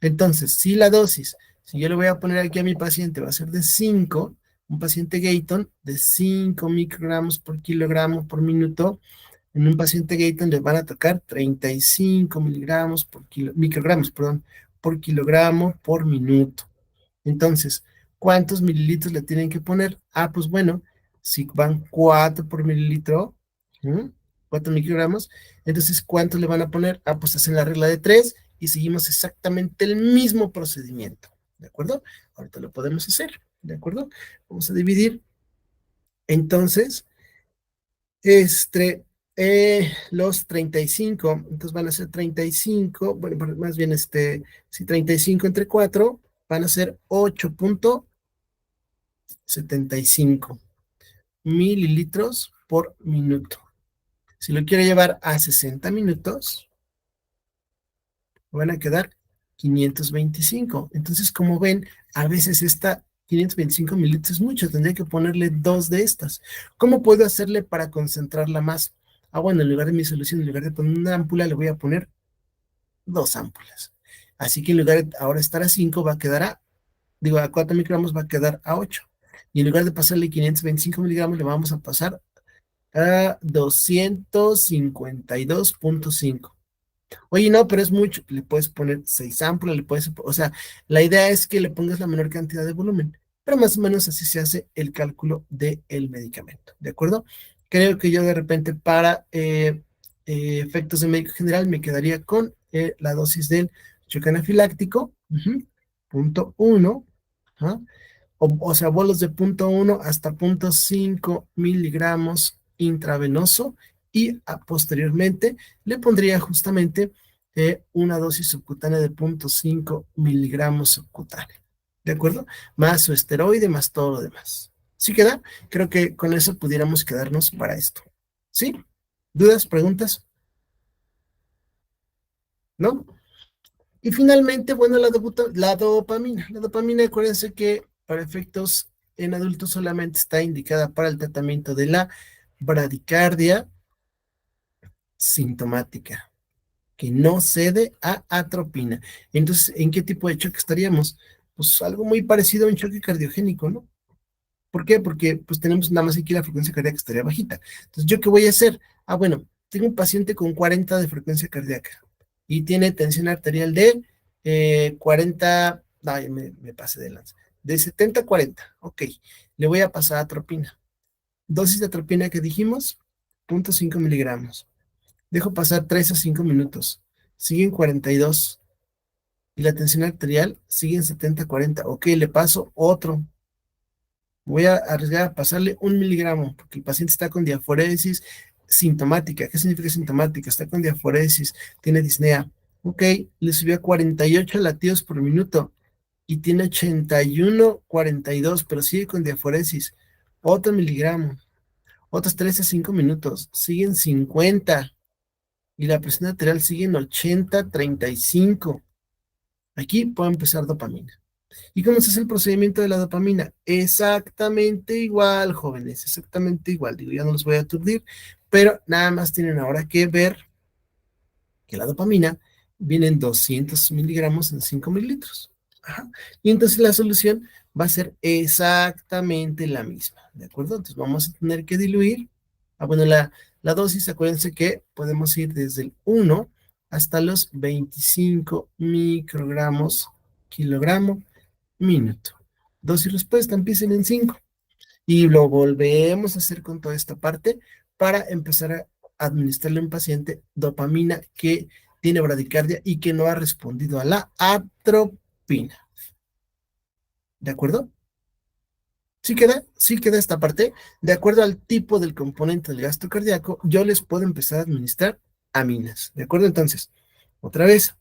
Entonces, si la dosis, si yo le voy a poner aquí a mi paciente, va a ser de 5, un paciente Gayton de 5 microgramos por kilogramo por minuto. En un paciente Gayton le van a tocar 35 miligramos microgramos, perdón, por kilogramo por minuto. Entonces, ¿cuántos mililitros le tienen que poner? Pues bueno, si van 4 por mililitro, ¿m? 4 microgramos, entonces, ¿cuántos le van a poner? Pues hacen la regla de 3 y seguimos exactamente el mismo procedimiento, ¿de acuerdo? Ahorita lo podemos hacer, ¿de acuerdo? Vamos a dividir, entonces, los 35, entonces van a ser 35, bueno, más bien si 35 entre 4, van a ser 8.75 mililitros por minuto. Si lo quiero llevar a 60 minutos, van a quedar 525. Entonces, como ven, a veces esta 525 mililitros es mucho, tendría que ponerle 2 de estas. ¿Cómo puedo hacerle para concentrarla más? Bueno, en lugar de mi solución, en lugar de poner una ámpula, le voy a poner 2 ámpulas. Así que en lugar de ahora estar a 5, va a quedar a 4 microgramos, va a quedar a 8. Y en lugar de pasarle 525 miligramos, le vamos a pasar a 252.5. Oye, no, pero es mucho. Le puedes poner 6 ámpulas, o sea, la idea es que le pongas la menor cantidad de volumen, pero más o menos así se hace el cálculo del medicamento, ¿de acuerdo? Creo que yo de repente para efectos de médico general me quedaría con la dosis del choque anafiláctico, punto 1, o sea, bolos de 0.1 hasta 0.5 miligramos intravenoso y posteriormente le pondría justamente una dosis subcutánea de 0.5 miligramos subcutánea, ¿de acuerdo? Más su esteroide, más todo lo demás. ¿Sí queda? Creo que con eso pudiéramos quedarnos para esto. ¿Sí? ¿Dudas, preguntas? ¿No? Y finalmente, bueno, la dopamina. La dopamina, acuérdense que para efectos en adultos solamente está indicada para el tratamiento de la bradicardia sintomática, que no cede a atropina. Entonces, ¿en qué tipo de choque estaríamos? Pues algo muy parecido a un choque cardiogénico, ¿no? ¿Por qué? Porque pues tenemos nada más aquí la frecuencia cardíaca que estaría bajita. Entonces, ¿yo qué voy a hacer? Bueno, tengo un paciente con 40 de frecuencia cardíaca y tiene tensión arterial de 40, ay, me pasé de lanza, de 70 a 40, ok, le voy a pasar atropina. Dosis de atropina que dijimos, 0.5 miligramos. Dejo pasar 3 a 5 minutos. Siguen 42 y la tensión arterial sigue en 70 a 40. Ok, le paso otro. Voy a arriesgar a pasarle 1 miligramo, porque el paciente está con diaforesis sintomática. ¿Qué significa sintomática? Está con diaforesis, tiene disnea. Ok, le subió a 48 latidos por minuto y tiene 81, 42, pero sigue con diaforesis. Otro miligramo, otros 3 a 5 minutos, siguen 50 y la presión arterial sigue en 80, 35. Aquí puede empezar dopamina. ¿Y cómo se hace el procedimiento de la dopamina? Exactamente igual, jóvenes, exactamente igual. Digo, ya no los voy a aturdir, pero nada más tienen ahora que ver que la dopamina viene en 200 miligramos en 5 mililitros. Ajá. Y entonces la solución va a ser exactamente la misma, ¿de acuerdo? Entonces vamos a tener que diluir. Bueno, la dosis, acuérdense que podemos ir desde el 1 hasta los 25 microgramos kilogramo minuto. Dosis y respuesta empiecen en 5. Y lo volvemos a hacer con toda esta parte para empezar a administrarle a un paciente dopamina que tiene bradicardia y que no ha respondido a la atropina. ¿De acuerdo? Sí queda esta parte. De acuerdo al tipo del componente del gasto cardíaco, yo les puedo empezar a administrar aminas. ¿De acuerdo? Entonces, otra vez,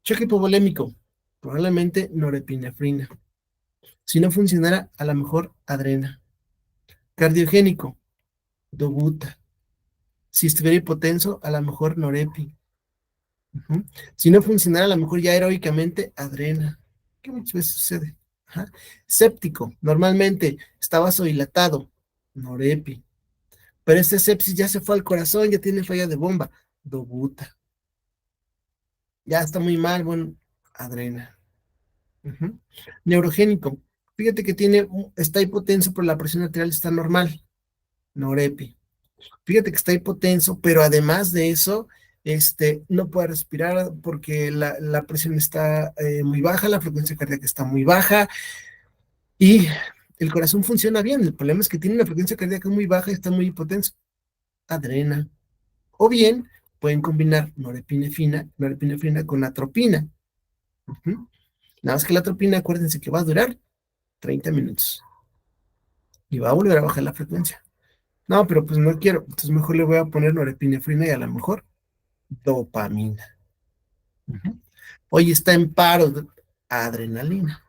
choque hipovolémico, probablemente norepinefrina. Si no funcionara, a lo mejor adrena. Cardiogénico, dobuta. Si estuviera hipotenso, a lo mejor norepi. Ujú. Si no funcionara, a lo mejor ya heroicamente adrena. ¿Qué muchas veces sucede? Ajá. Séptico, normalmente está vasodilatado, norepi. Pero ese sepsis ya se fue al corazón, ya tiene falla de bomba, dobuta. Ya está muy mal, bueno, adrena. Ujú. Neurogénico, fíjate que está hipotenso, pero la presión arterial está normal, norepi. Fíjate que está hipotenso, pero además de eso, no puede respirar porque la presión está muy baja, la frecuencia cardíaca está muy baja y el corazón funciona bien. El problema es que tiene una frecuencia cardíaca muy baja y está muy hipotenso. Adrena. O bien pueden combinar norepinefrina con atropina. Ujú. Nada más que la atropina, acuérdense que va a durar 30 minutos y va a volver a bajar la frecuencia. No, pero pues no quiero, entonces mejor le voy a poner norepinefrina y a lo mejor dopamina. Ujú. Hoy está en paro, adrenalina.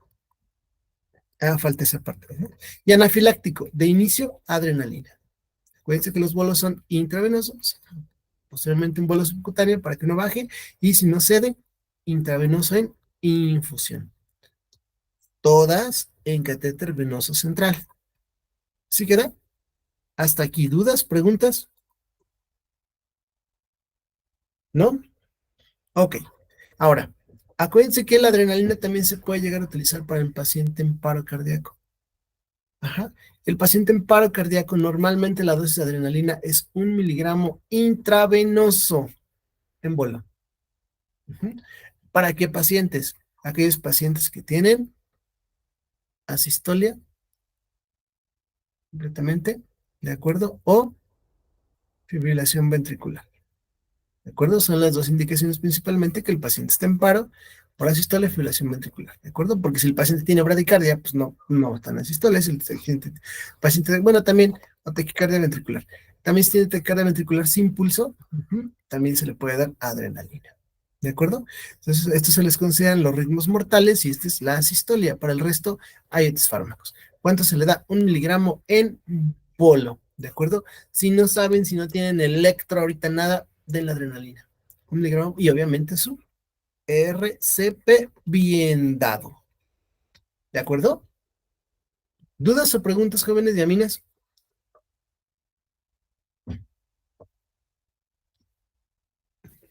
Ah, falta esa parte. ¿No? Y anafiláctico, de inicio, adrenalina. Acuérdense que los bolos son intravenosos, posteriormente un bolo subcutáneo para que no baje, y si no cede, intravenoso en infusión. Todas en catéter venoso central. ¿Sí queda? Hasta aquí, ¿dudas, preguntas? ¿No? Ok. Ahora, acuérdense que la adrenalina también se puede llegar a utilizar para el paciente en paro cardíaco. Ajá. El paciente en paro cardíaco, normalmente la dosis de adrenalina es 1 miligramo intravenoso en bola. Ujú. ¿Para qué pacientes? Aquellos pacientes que tienen asistolia completamente, ¿de acuerdo? O fibrilación ventricular. ¿De acuerdo? Son las dos indicaciones principalmente que el paciente está en paro por asistolia y fibrilación ventricular. ¿De acuerdo? Porque si el paciente tiene bradicardia, pues no está en asistolia, es el paciente, bueno, también o taquicardia ventricular. También si tiene taquicardia ventricular sin pulso, también se le puede dar adrenalina. ¿De acuerdo? Entonces, estos se les consideran los ritmos mortales y esta es la asistolia. Para el resto, hay otros fármacos. ¿Cuánto se le da? 1 miligramo en polo. ¿De acuerdo? Si no saben, si no tienen electro ahorita nada, de la adrenalina. 1 miligramo y obviamente su RCP bien dado. ¿De acuerdo? ¿Dudas o preguntas, jóvenes de aminas?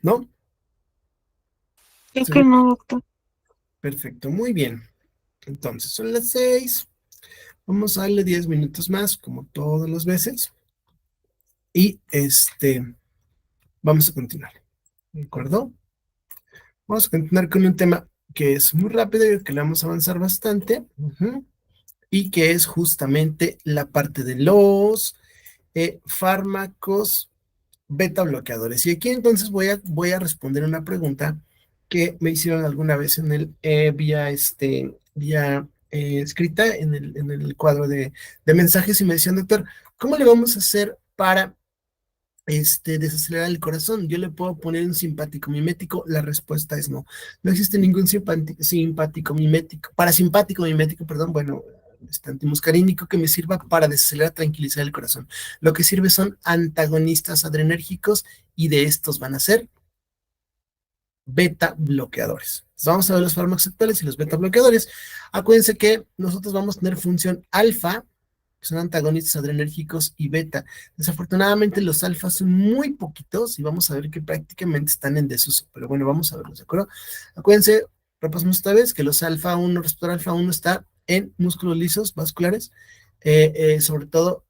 ¿No? Creo que ¿Seguro? no, doctor. Perfecto, muy bien. Entonces son las 6. Vamos a darle 10 minutos más, como todas las veces. Y vamos a continuar. ¿De acuerdo? Vamos a continuar con un tema que es muy rápido y que le vamos a avanzar bastante. Y que es justamente la parte de los fármacos beta bloqueadores. Y aquí entonces voy a responder una pregunta que me hicieron alguna vez en el vía escrita en el cuadro de mensajes y me decían, doctor, ¿cómo le vamos a hacer para desacelerar el corazón? Yo le puedo poner un simpático mimético. La respuesta es no. No existe ningún simpático mimético, parasimpático mimético, perdón, bueno, antimuscarínico que me sirva para desacelerar, tranquilizar el corazón. Lo que sirve son antagonistas adrenérgicos y de estos van a ser beta bloqueadores. Entonces, vamos a ver los fármacos actuales y los beta bloqueadores. Acuérdense que nosotros vamos a tener función alfa, que son antagonistas adrenérgicos, y beta. Desafortunadamente los alfas son muy poquitos y vamos a ver que prácticamente están en desuso, pero bueno, vamos a verlos, ¿de acuerdo? Acuérdense, Repasamos esta vez que los alfa 1, receptor alfa 1 está en músculos lisos vasculares, sobre todo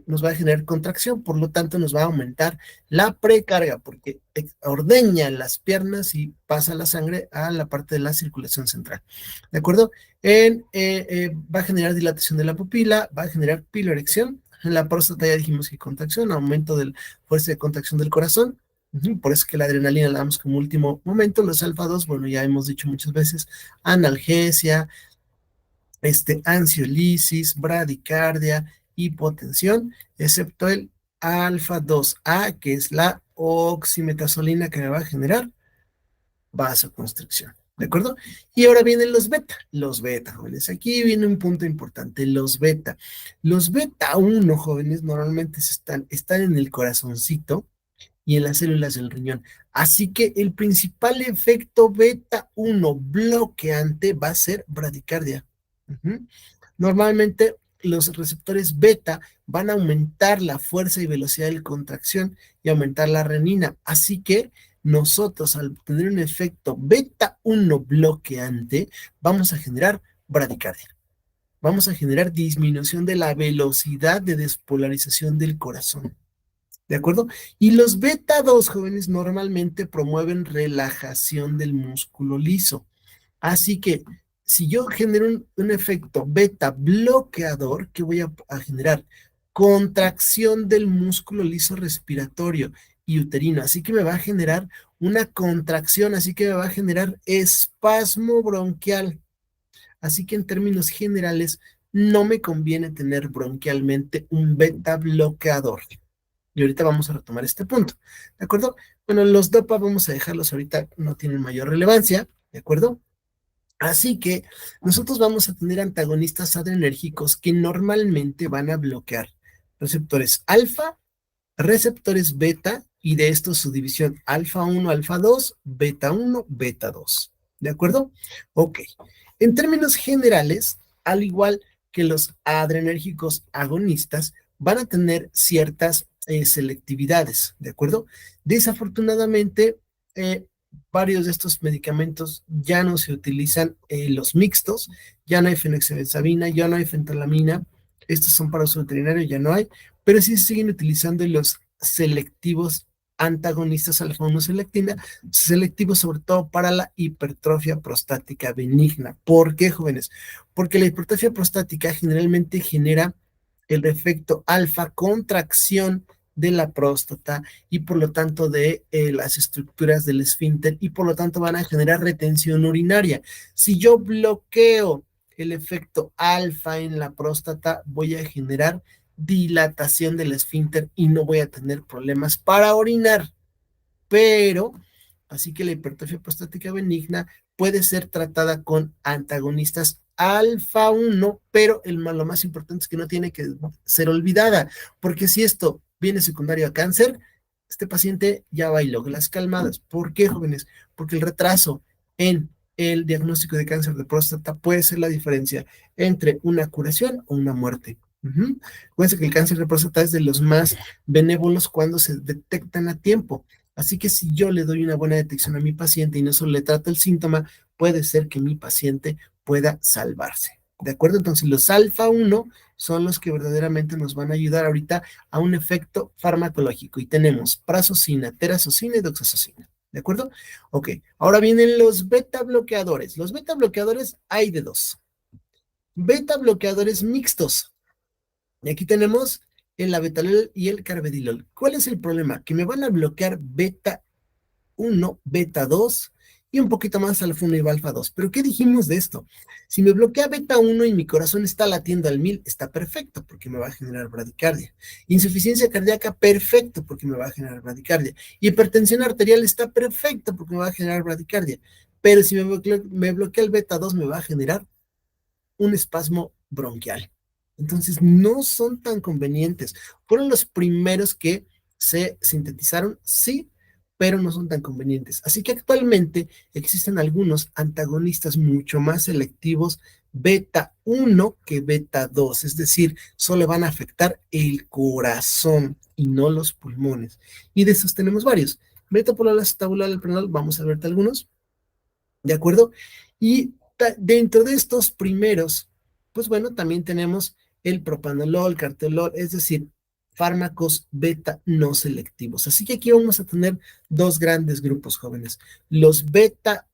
nos va a generar contracción, por lo tanto nos va a aumentar la precarga, porque ordeña las piernas y pasa la sangre a la parte de la circulación central, ¿de acuerdo? Va a generar dilatación de la pupila, va a generar piloerección. En la próstata ya dijimos que contracción, aumento de la fuerza de contracción del corazón. Por eso que la adrenalina la damos como último momento. Los alfa 2, bueno, ya hemos dicho muchas veces, analgesia, ansiolisis, bradicardia, hipotensión, excepto el alfa 2A, que es la oximetazolina que me va a generar vasoconstricción. ¿De acuerdo? Y ahora vienen los beta, jóvenes. Aquí viene un punto importante, los beta. Los beta 1, jóvenes, normalmente están en el corazoncito y en las células del riñón. Así que el principal efecto beta 1 bloqueante va a ser bradicardia. Normalmente los receptores beta van a aumentar la fuerza y velocidad de contracción y aumentar la renina. Así que nosotros, al tener un efecto beta 1 bloqueante, vamos a generar bradicardia. Vamos a generar disminución de la velocidad de despolarización del corazón. ¿De acuerdo? Y los beta 2, jóvenes, normalmente promueven relajación del músculo liso. Así que si yo genero un efecto beta bloqueador, ¿qué voy a generar? Contracción del músculo liso respiratorio y uterino. Así que me va a generar una contracción, así que me va a generar espasmo bronquial. Así que en términos generales, no me conviene tener bronquialmente un beta bloqueador. Y ahorita vamos a retomar este punto, ¿de acuerdo? Bueno, los DOPA vamos a dejarlos ahorita, no tienen mayor relevancia, ¿de acuerdo? Así que nosotros vamos a tener antagonistas adrenérgicos que normalmente van a bloquear receptores alfa, receptores beta, y de estos su división alfa 1, alfa 2, beta 1, beta 2. ¿De acuerdo? Ok. En términos generales, al igual que los adrenérgicos agonistas, van a tener ciertas selectividades, ¿de acuerdo? Desafortunadamente, varios de estos medicamentos ya no se utilizan los mixtos, ya no hay fenoxibenzabina, ya no hay fentolamina, estos son para uso veterinario, ya no hay, pero sí se siguen utilizando los selectivos antagonistas alfa-1 selectina, selectivos sobre todo para la hipertrofia prostática benigna. ¿Por qué, jóvenes? Porque la hipertrofia prostática generalmente genera el efecto alfa contracción de la próstata y por lo tanto de las estructuras del esfínter y por lo tanto van a generar retención urinaria. Si yo bloqueo el efecto alfa en la próstata, voy a generar dilatación del esfínter y no voy a tener problemas para orinar. Pero, así que la hipertrofia prostática benigna puede ser tratada con antagonistas alfa 1, pero lo más importante es que no tiene que ser olvidada, porque si esto viene secundario a cáncer, este paciente ya bailó las calmadas. ¿Por qué, jóvenes? Porque el retraso en el diagnóstico de cáncer de próstata puede ser la diferencia entre una curación o una muerte. Acuérdense que el cáncer de próstata es de los más benévolos cuando se detectan a tiempo. Así que si yo le doy una buena detección a mi paciente y no solo le trato el síntoma, puede ser que mi paciente pueda salvarse. ¿De acuerdo? Entonces los alfa 1 son los que verdaderamente nos van a ayudar ahorita a un efecto farmacológico. Y tenemos prazosina, terazocina y doxazocina. ¿De acuerdo? Ok, ahora vienen los beta bloqueadores. Los beta bloqueadores hay de dos. Beta bloqueadores mixtos. Y aquí tenemos el abetalol y el carvedilol. ¿Cuál es el problema? Que me van a bloquear beta 1, beta 2 y un poquito más alfa 1 y alfa 2. ¿Pero qué dijimos de esto? Si me bloquea beta 1 y mi corazón está latiendo al 1000, está perfecto porque me va a generar bradicardia. Insuficiencia cardíaca, perfecto porque me va a generar bradicardia. Hipertensión arterial está perfecto porque me va a generar bradicardia. Pero si me bloquea el beta 2, me va a generar un espasmo bronquial. Entonces, no son tan convenientes. Fueron los primeros que se sintetizaron, sí, pero no son tan convenientes. Así que actualmente existen algunos antagonistas mucho más selectivos beta 1 que beta 2, es decir, solo van a afectar el corazón y no los pulmones. Y de esos tenemos varios. Metoprolol, acetabulol, alpranolol, vamos a verte algunos. ¿De acuerdo? Y dentro de estos primeros, pues bueno, también tenemos el propanolol, cartelol, es decir, fármacos beta no selectivos. Así que aquí vamos a tener dos grandes grupos, jóvenes. Los beta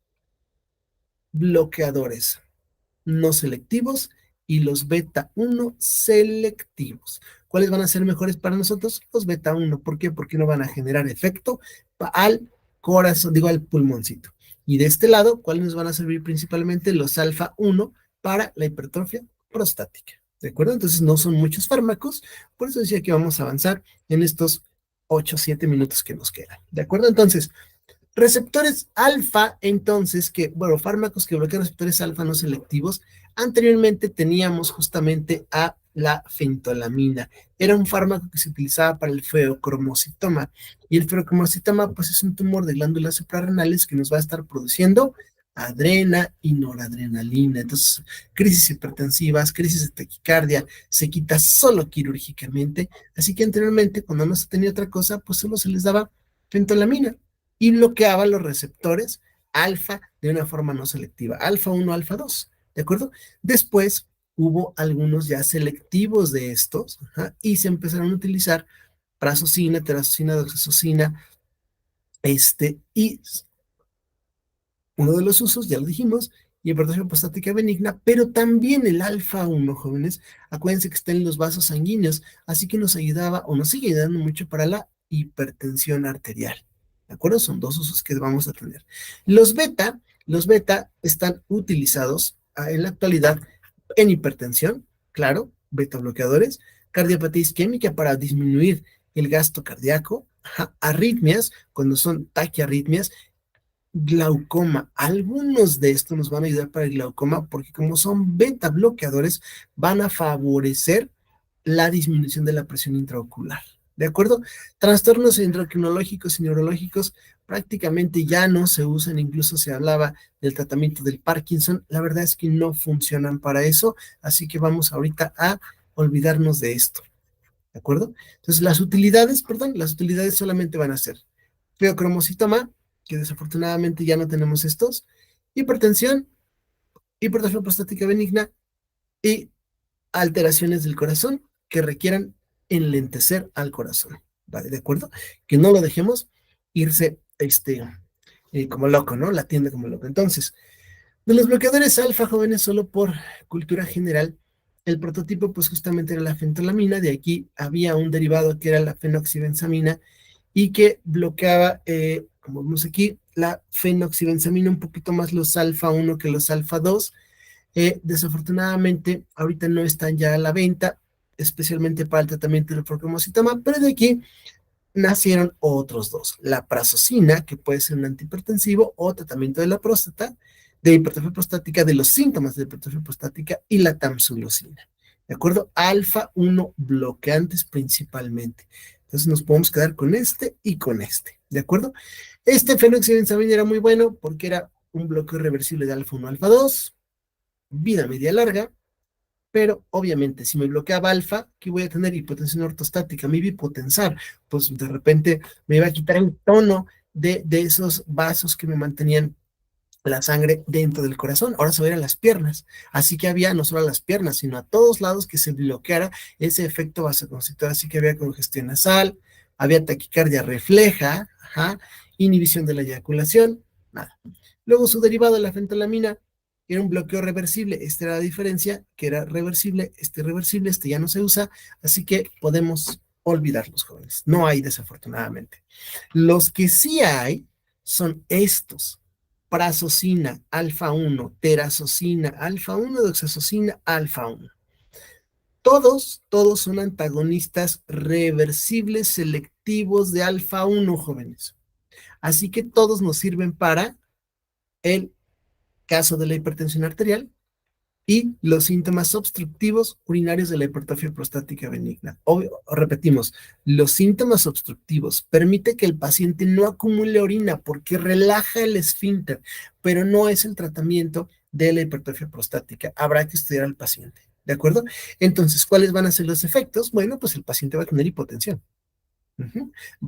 bloqueadores no selectivos y los beta 1 selectivos. ¿Cuáles van a ser mejores para nosotros? Los beta 1. ¿Por qué? Porque no van a generar efecto al corazón, digo al pulmoncito. Y de este lado, ¿cuáles nos van a servir principalmente? Los alfa 1 para la hipertrofia prostática. ¿De acuerdo? Entonces no son muchos fármacos, por eso decía que vamos a avanzar en estos 8 o 7 minutos que nos quedan. ¿De acuerdo? Entonces, receptores alfa, entonces, bueno, fármacos que bloquean receptores alfa no selectivos. Anteriormente teníamos justamente a la fentolamina. Era un fármaco que se utilizaba para el feocromocitoma. Y el feocromocitoma, pues, es un tumor de glándulas suprarrenales que nos va a estar produciendo adrena y noradrenalina. Entonces, crisis hipertensivas, crisis de taquicardia, se quita solo quirúrgicamente. Así que anteriormente, cuando no se tenía otra cosa, pues solo se les daba fentolamina y bloqueaba los receptores alfa de una forma no selectiva, alfa 1, alfa 2, ¿de acuerdo? Después hubo algunos ya selectivos de estos, y se empezaron a utilizar prazosina, terazosina, doxazosina, y uno de los usos, ya lo dijimos, hipertrofia prostática benigna, pero también el alfa 1, jóvenes, acuérdense que está en los vasos sanguíneos, así que nos ayudaba o nos sigue ayudando mucho para la hipertensión arterial. ¿De acuerdo? Son dos usos que vamos a tener. Los beta están utilizados en la actualidad en hipertensión, claro, beta bloqueadores, cardiopatía isquémica para disminuir el gasto cardíaco, arritmias, cuando son taquiarritmias, glaucoma. Algunos de estos nos van a ayudar para el glaucoma porque como son beta bloqueadores, van a favorecer la disminución de la presión intraocular. ¿De acuerdo? Trastornos endocrinológicos y neurológicos prácticamente ya no se usan, incluso se hablaba del tratamiento del Parkinson. La verdad es que no funcionan para eso, así que vamos ahorita a olvidarnos de esto. ¿De acuerdo? Entonces, las utilidades solamente van a ser feocromocitoma, que desafortunadamente ya no tenemos estos, hipertensión, hipertrofia prostática benigna y alteraciones del corazón que requieran enlentecer al corazón, ¿vale? ¿De acuerdo? Que no lo dejemos irse como loco, ¿no? Latiendo como loco. Entonces, de los bloqueadores alfa, jóvenes, solo por cultura general, el prototipo pues justamente era la fentolamina, de aquí había un derivado que era la fenoxibenzamina y que bloqueaba, como vemos aquí, la fenoxibenzamina un poquito más los alfa 1 que los alfa 2. Desafortunadamente, ahorita no están ya a la venta, especialmente para el tratamiento del feocromocitoma, pero de aquí nacieron otros dos, la prazosina, que puede ser un antihipertensivo o tratamiento de la próstata, de hipertrofia prostática, de los síntomas de hipertrofia prostática, y la tamsulosina, ¿de acuerdo? Alfa 1 bloqueantes principalmente. Entonces nos podemos quedar con este y con este, ¿de acuerdo? Este fenoxibenzamina era muy bueno porque era un bloqueo irreversible de alfa 1, alfa 2, vida media larga, pero obviamente si me bloqueaba alfa, ¿qué voy a tener? Hipotensión ortostática, me iba a hipotensar, pues de repente me iba a quitar el tono de esos vasos que me mantenían la sangre dentro del corazón. Ahora se va a ir a las piernas, así que había no solo a las piernas, sino a todos lados que se bloqueara ese efecto vasoconstrictor, así que había congestión nasal, había taquicardia refleja, inhibición de la eyaculación, nada. Luego su derivado, la fentolamina, era un bloqueo reversible. Esta era la diferencia, que era reversible, irreversible, este ya no se usa, así que podemos olvidarlos, jóvenes. No hay, desafortunadamente. Los que sí hay son estos: prazosina, alfa 1, terazosina, alfa 1, doxazosina, alfa 1. Todos son antagonistas reversibles selectivos de alfa 1, jóvenes. Así que todos nos sirven para el caso de la hipertensión arterial y los síntomas obstructivos urinarios de la hipertrofia prostática benigna. Repetimos, los síntomas obstructivos permite que el paciente no acumule orina porque relaja el esfínter, pero no es el tratamiento de la hipertrofia prostática. Habrá que estudiar al paciente, ¿de acuerdo? Entonces, ¿cuáles van a ser los efectos? Bueno, pues el paciente va a tener hipotensión.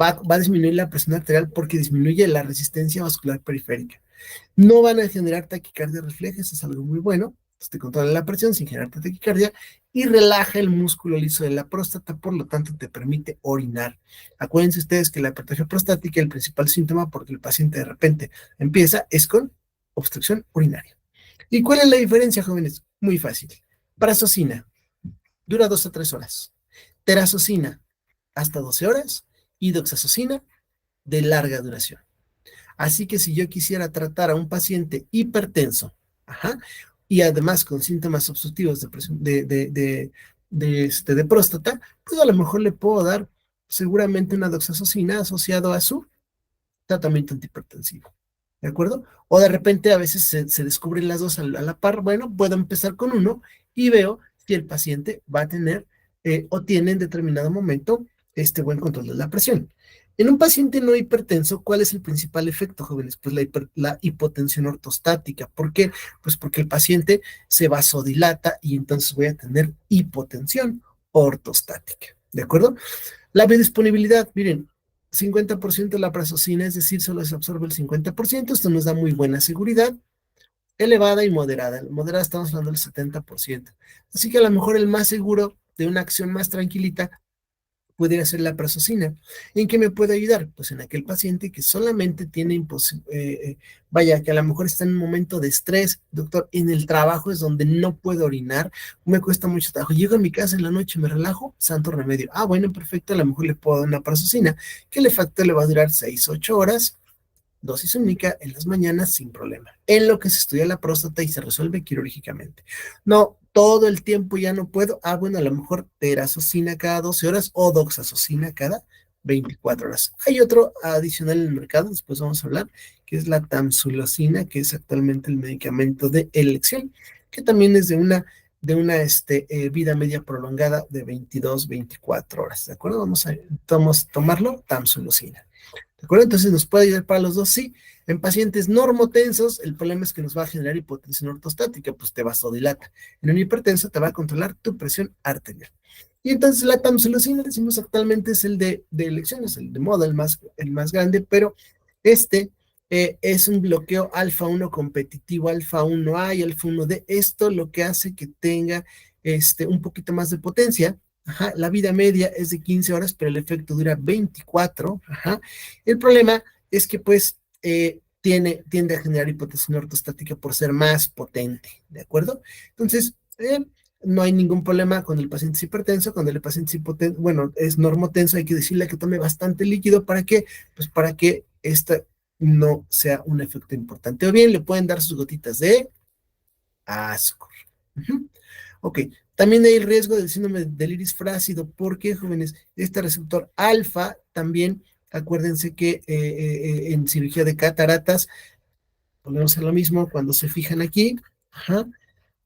Va a disminuir la presión arterial porque disminuye la resistencia vascular periférica. No van a generar taquicardia refleja, eso es algo muy bueno. Te controla la presión sin generarte taquicardia y relaja el músculo liso de la próstata, por lo tanto te permite orinar. Acuérdense ustedes que la hipertrofia prostática, el principal síntoma porque el paciente de repente empieza es con obstrucción urinaria. ¿Y cuál es la diferencia, jóvenes? Muy fácil. Prazosina dura 2 a 3 horas. Terazocina hasta 12 horas y doxazocina de larga duración. Así que si yo quisiera tratar a un paciente hipertenso, ajá, y además con síntomas obstructivos de, presión, de próstata, pues a lo mejor le puedo dar seguramente una doxazocina asociado a su tratamiento antihipertensivo. ¿De acuerdo? O de repente a veces se descubren las dos a la par. Bueno, puedo empezar con uno y veo si el paciente va a tener o tiene en determinado momento este buen control de la presión. En un paciente no hipertenso, ¿cuál es el principal efecto, jóvenes? Pues la hipotensión ortostática. ¿Por qué? Pues porque el paciente se vasodilata y entonces voy a tener hipotensión ortostática. ¿De acuerdo? La biodisponibilidad, miren, 50% de la prazosina, es decir, solo se absorbe el 50%. Esto nos da muy buena seguridad, elevada y moderada. Moderada estamos hablando del 70%. Así que a lo mejor el más seguro de una acción más tranquilita pudiera ser la prazosina. ¿En qué me puede ayudar? Pues en aquel paciente que solamente tiene, vaya, que a lo mejor está en un momento de estrés, doctor, en el trabajo es donde no puedo orinar, me cuesta mucho trabajo, llego a mi casa en la noche, me relajo, santo remedio. Ah, bueno, perfecto, a lo mejor le puedo dar una prazosina, que el efecto le va a durar 6, 8 horas, dosis única en las mañanas sin problema, en lo que se estudia la próstata y se resuelve quirúrgicamente. No, todo el tiempo ya no puedo. Ah, bueno, a lo mejor terazocina cada 12 horas o doxazocina cada 24 horas. Hay otro adicional en el mercado, después vamos a hablar, que es la tamsulosina, que es actualmente el medicamento de elección, que también es de una vida media prolongada de 22, 24 horas. ¿De acuerdo? Vamos a tomarlo, tamsulosina. ¿De acuerdo? Entonces, ¿nos puede ayudar para los dos? Sí. En pacientes normotensos, el problema es que nos va a generar hipotensión ortostática, pues te vasodilata. En un hipertenso te va a controlar tu presión arterial. Y entonces la tamsulosina, decimos actualmente, es el de elecciones, el de moda, el más grande, pero este es un bloqueo alfa-1 competitivo, alfa-1A y alfa-1D. Esto lo que hace que tenga un poquito más de potencia. Ajá, la vida media es de 15 horas, pero el efecto dura 24. Ajá. El problema es que pues tiende a generar hipotensión ortostática por ser más potente, ¿de acuerdo? Entonces, no hay ningún problema con el paciente hipertenso. Cuando el paciente es hipotenso, bueno, es normotenso, hay que decirle que tome bastante líquido. ¿Para qué? Pues para que esta no sea un efecto importante. O bien le pueden dar sus gotitas de azúcar. Uh-huh. Ok, también hay el riesgo del síndrome del iris flácido. ¿Por qué, jóvenes? Este receptor alfa también, acuérdense que en cirugía de cataratas, volvemos a lo mismo, cuando se fijan aquí, ajá,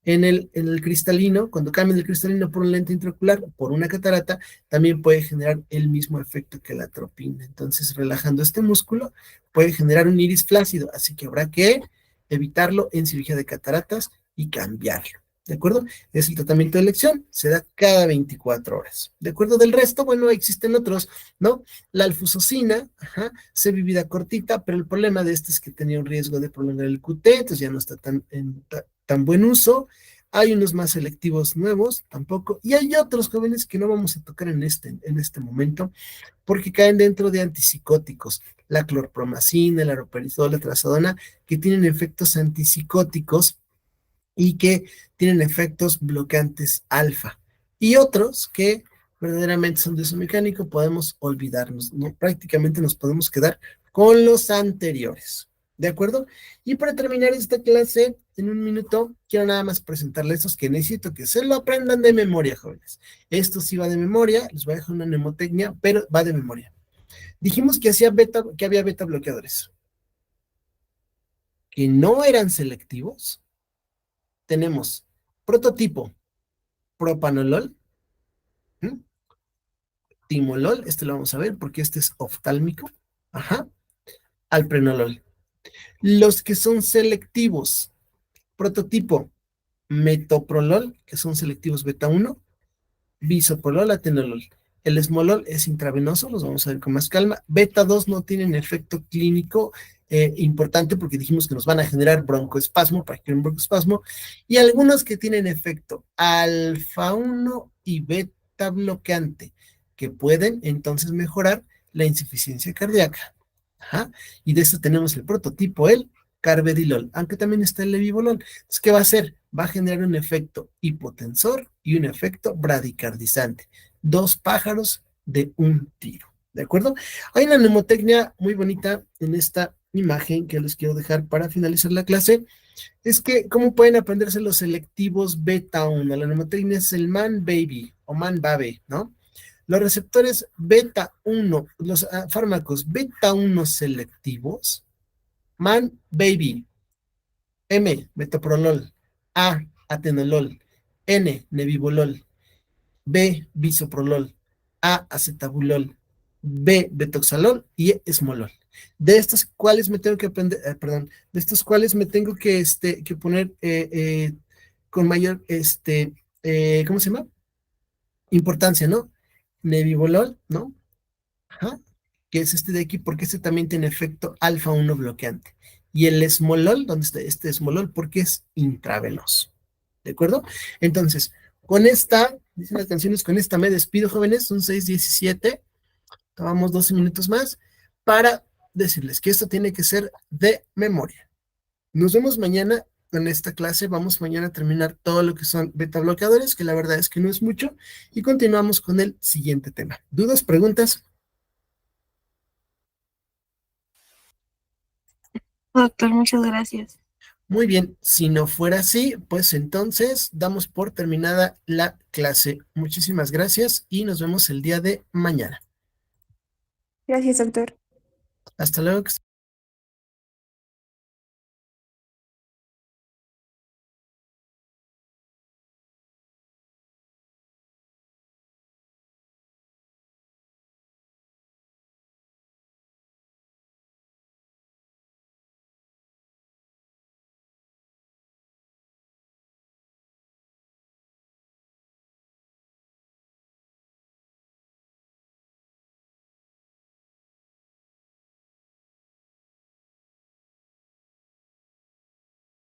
en el cristalino, cuando cambian el cristalino por un lente intraocular, por una catarata, también puede generar el mismo efecto que la atropina. Entonces, relajando este músculo, puede generar un iris flácido, así que habrá que evitarlo en cirugía de cataratas y cambiarlo. ¿De acuerdo? Es el tratamiento de elección, se da cada 24 horas. ¿De acuerdo? Del resto, bueno, existen otros, ¿no? La alfusocina, ajá, se vida cortita, pero el problema de este es que tenía un riesgo de prolongar el QT, entonces ya no está tan buen uso. Hay unos más selectivos nuevos, tampoco, y hay otros jóvenes que no vamos a tocar en este momento, porque caen dentro de antipsicóticos, la clorpromacina, el aripiprazol, la trazodona, que tienen efectos antipsicóticos y que tienen efectos bloqueantes alfa. Y otros que verdaderamente son de uso mecánico, podemos olvidarnos, ¿no? Prácticamente nos podemos quedar con los anteriores. ¿De acuerdo? Y para terminar esta clase, en un minuto, quiero nada más presentarles estos que necesito que se lo aprendan de memoria, jóvenes. Esto sí va de memoria, les voy a dejar una mnemotecnia, pero va de memoria. Dijimos que había beta bloqueadores que no eran selectivos. Tenemos prototipo propanolol, ¿m? Timolol, este lo vamos a ver porque este es oftálmico, ajá, alprenolol. Los que son selectivos, prototipo metoprolol, que son selectivos beta 1, bisoprolol, atenolol. El esmolol es intravenoso, los vamos a ver con más calma. Beta 2 no tienen efecto clínico importante porque dijimos que nos van a generar broncoespasmo, para que un broncoespasmo, y algunos que tienen efecto alfa 1 y beta bloqueante, que pueden entonces mejorar la insuficiencia cardíaca. Ajá. Y de esto tenemos el prototipo, el carvedilol, aunque también está el levibolol. Entonces, ¿qué va a hacer? Va a generar un efecto hipotensor y un efecto bradicardizante. Dos pájaros de un tiro. ¿De acuerdo? Hay una mnemotecnia muy bonita en esta imagen que les quiero dejar para finalizar la clase. Es que, ¿cómo pueden aprenderse los selectivos beta 1? La mnemotecnia es el man baby o man babe, ¿no? Los receptores beta 1, los fármacos beta 1 selectivos, man baby, M, metoprolol, A, atenolol, N, nebivolol, B, bisoprolol, A, acetabulol, B, betoxalol y E, esmolol. De estos cuales me tengo que aprender, perdón, de estos cuales me tengo que poner con mayor, ¿cómo se llama? Importancia, ¿no? Nebivolol, ¿no? Ajá, que es este de aquí, porque este también tiene efecto alfa 1 bloqueante. Y el esmolol, ¿dónde está este esmolol? Porque es intravenoso. ¿De acuerdo? Entonces, con esta, dicen las canciones, con esta me despido, jóvenes, son 6:17, tomamos 12 minutos más para decirles que esto tiene que ser de memoria. Nos vemos mañana en esta clase. Vamos mañana a terminar todo lo que son beta bloqueadores, que la verdad es que no es mucho, y continuamos con el siguiente tema. ¿Dudas, preguntas? Doctor, muchas gracias. Muy bien, si no fuera así, pues entonces damos por terminada la clase. Muchísimas gracias y nos vemos el día de mañana. Gracias, doctor. Hasta luego.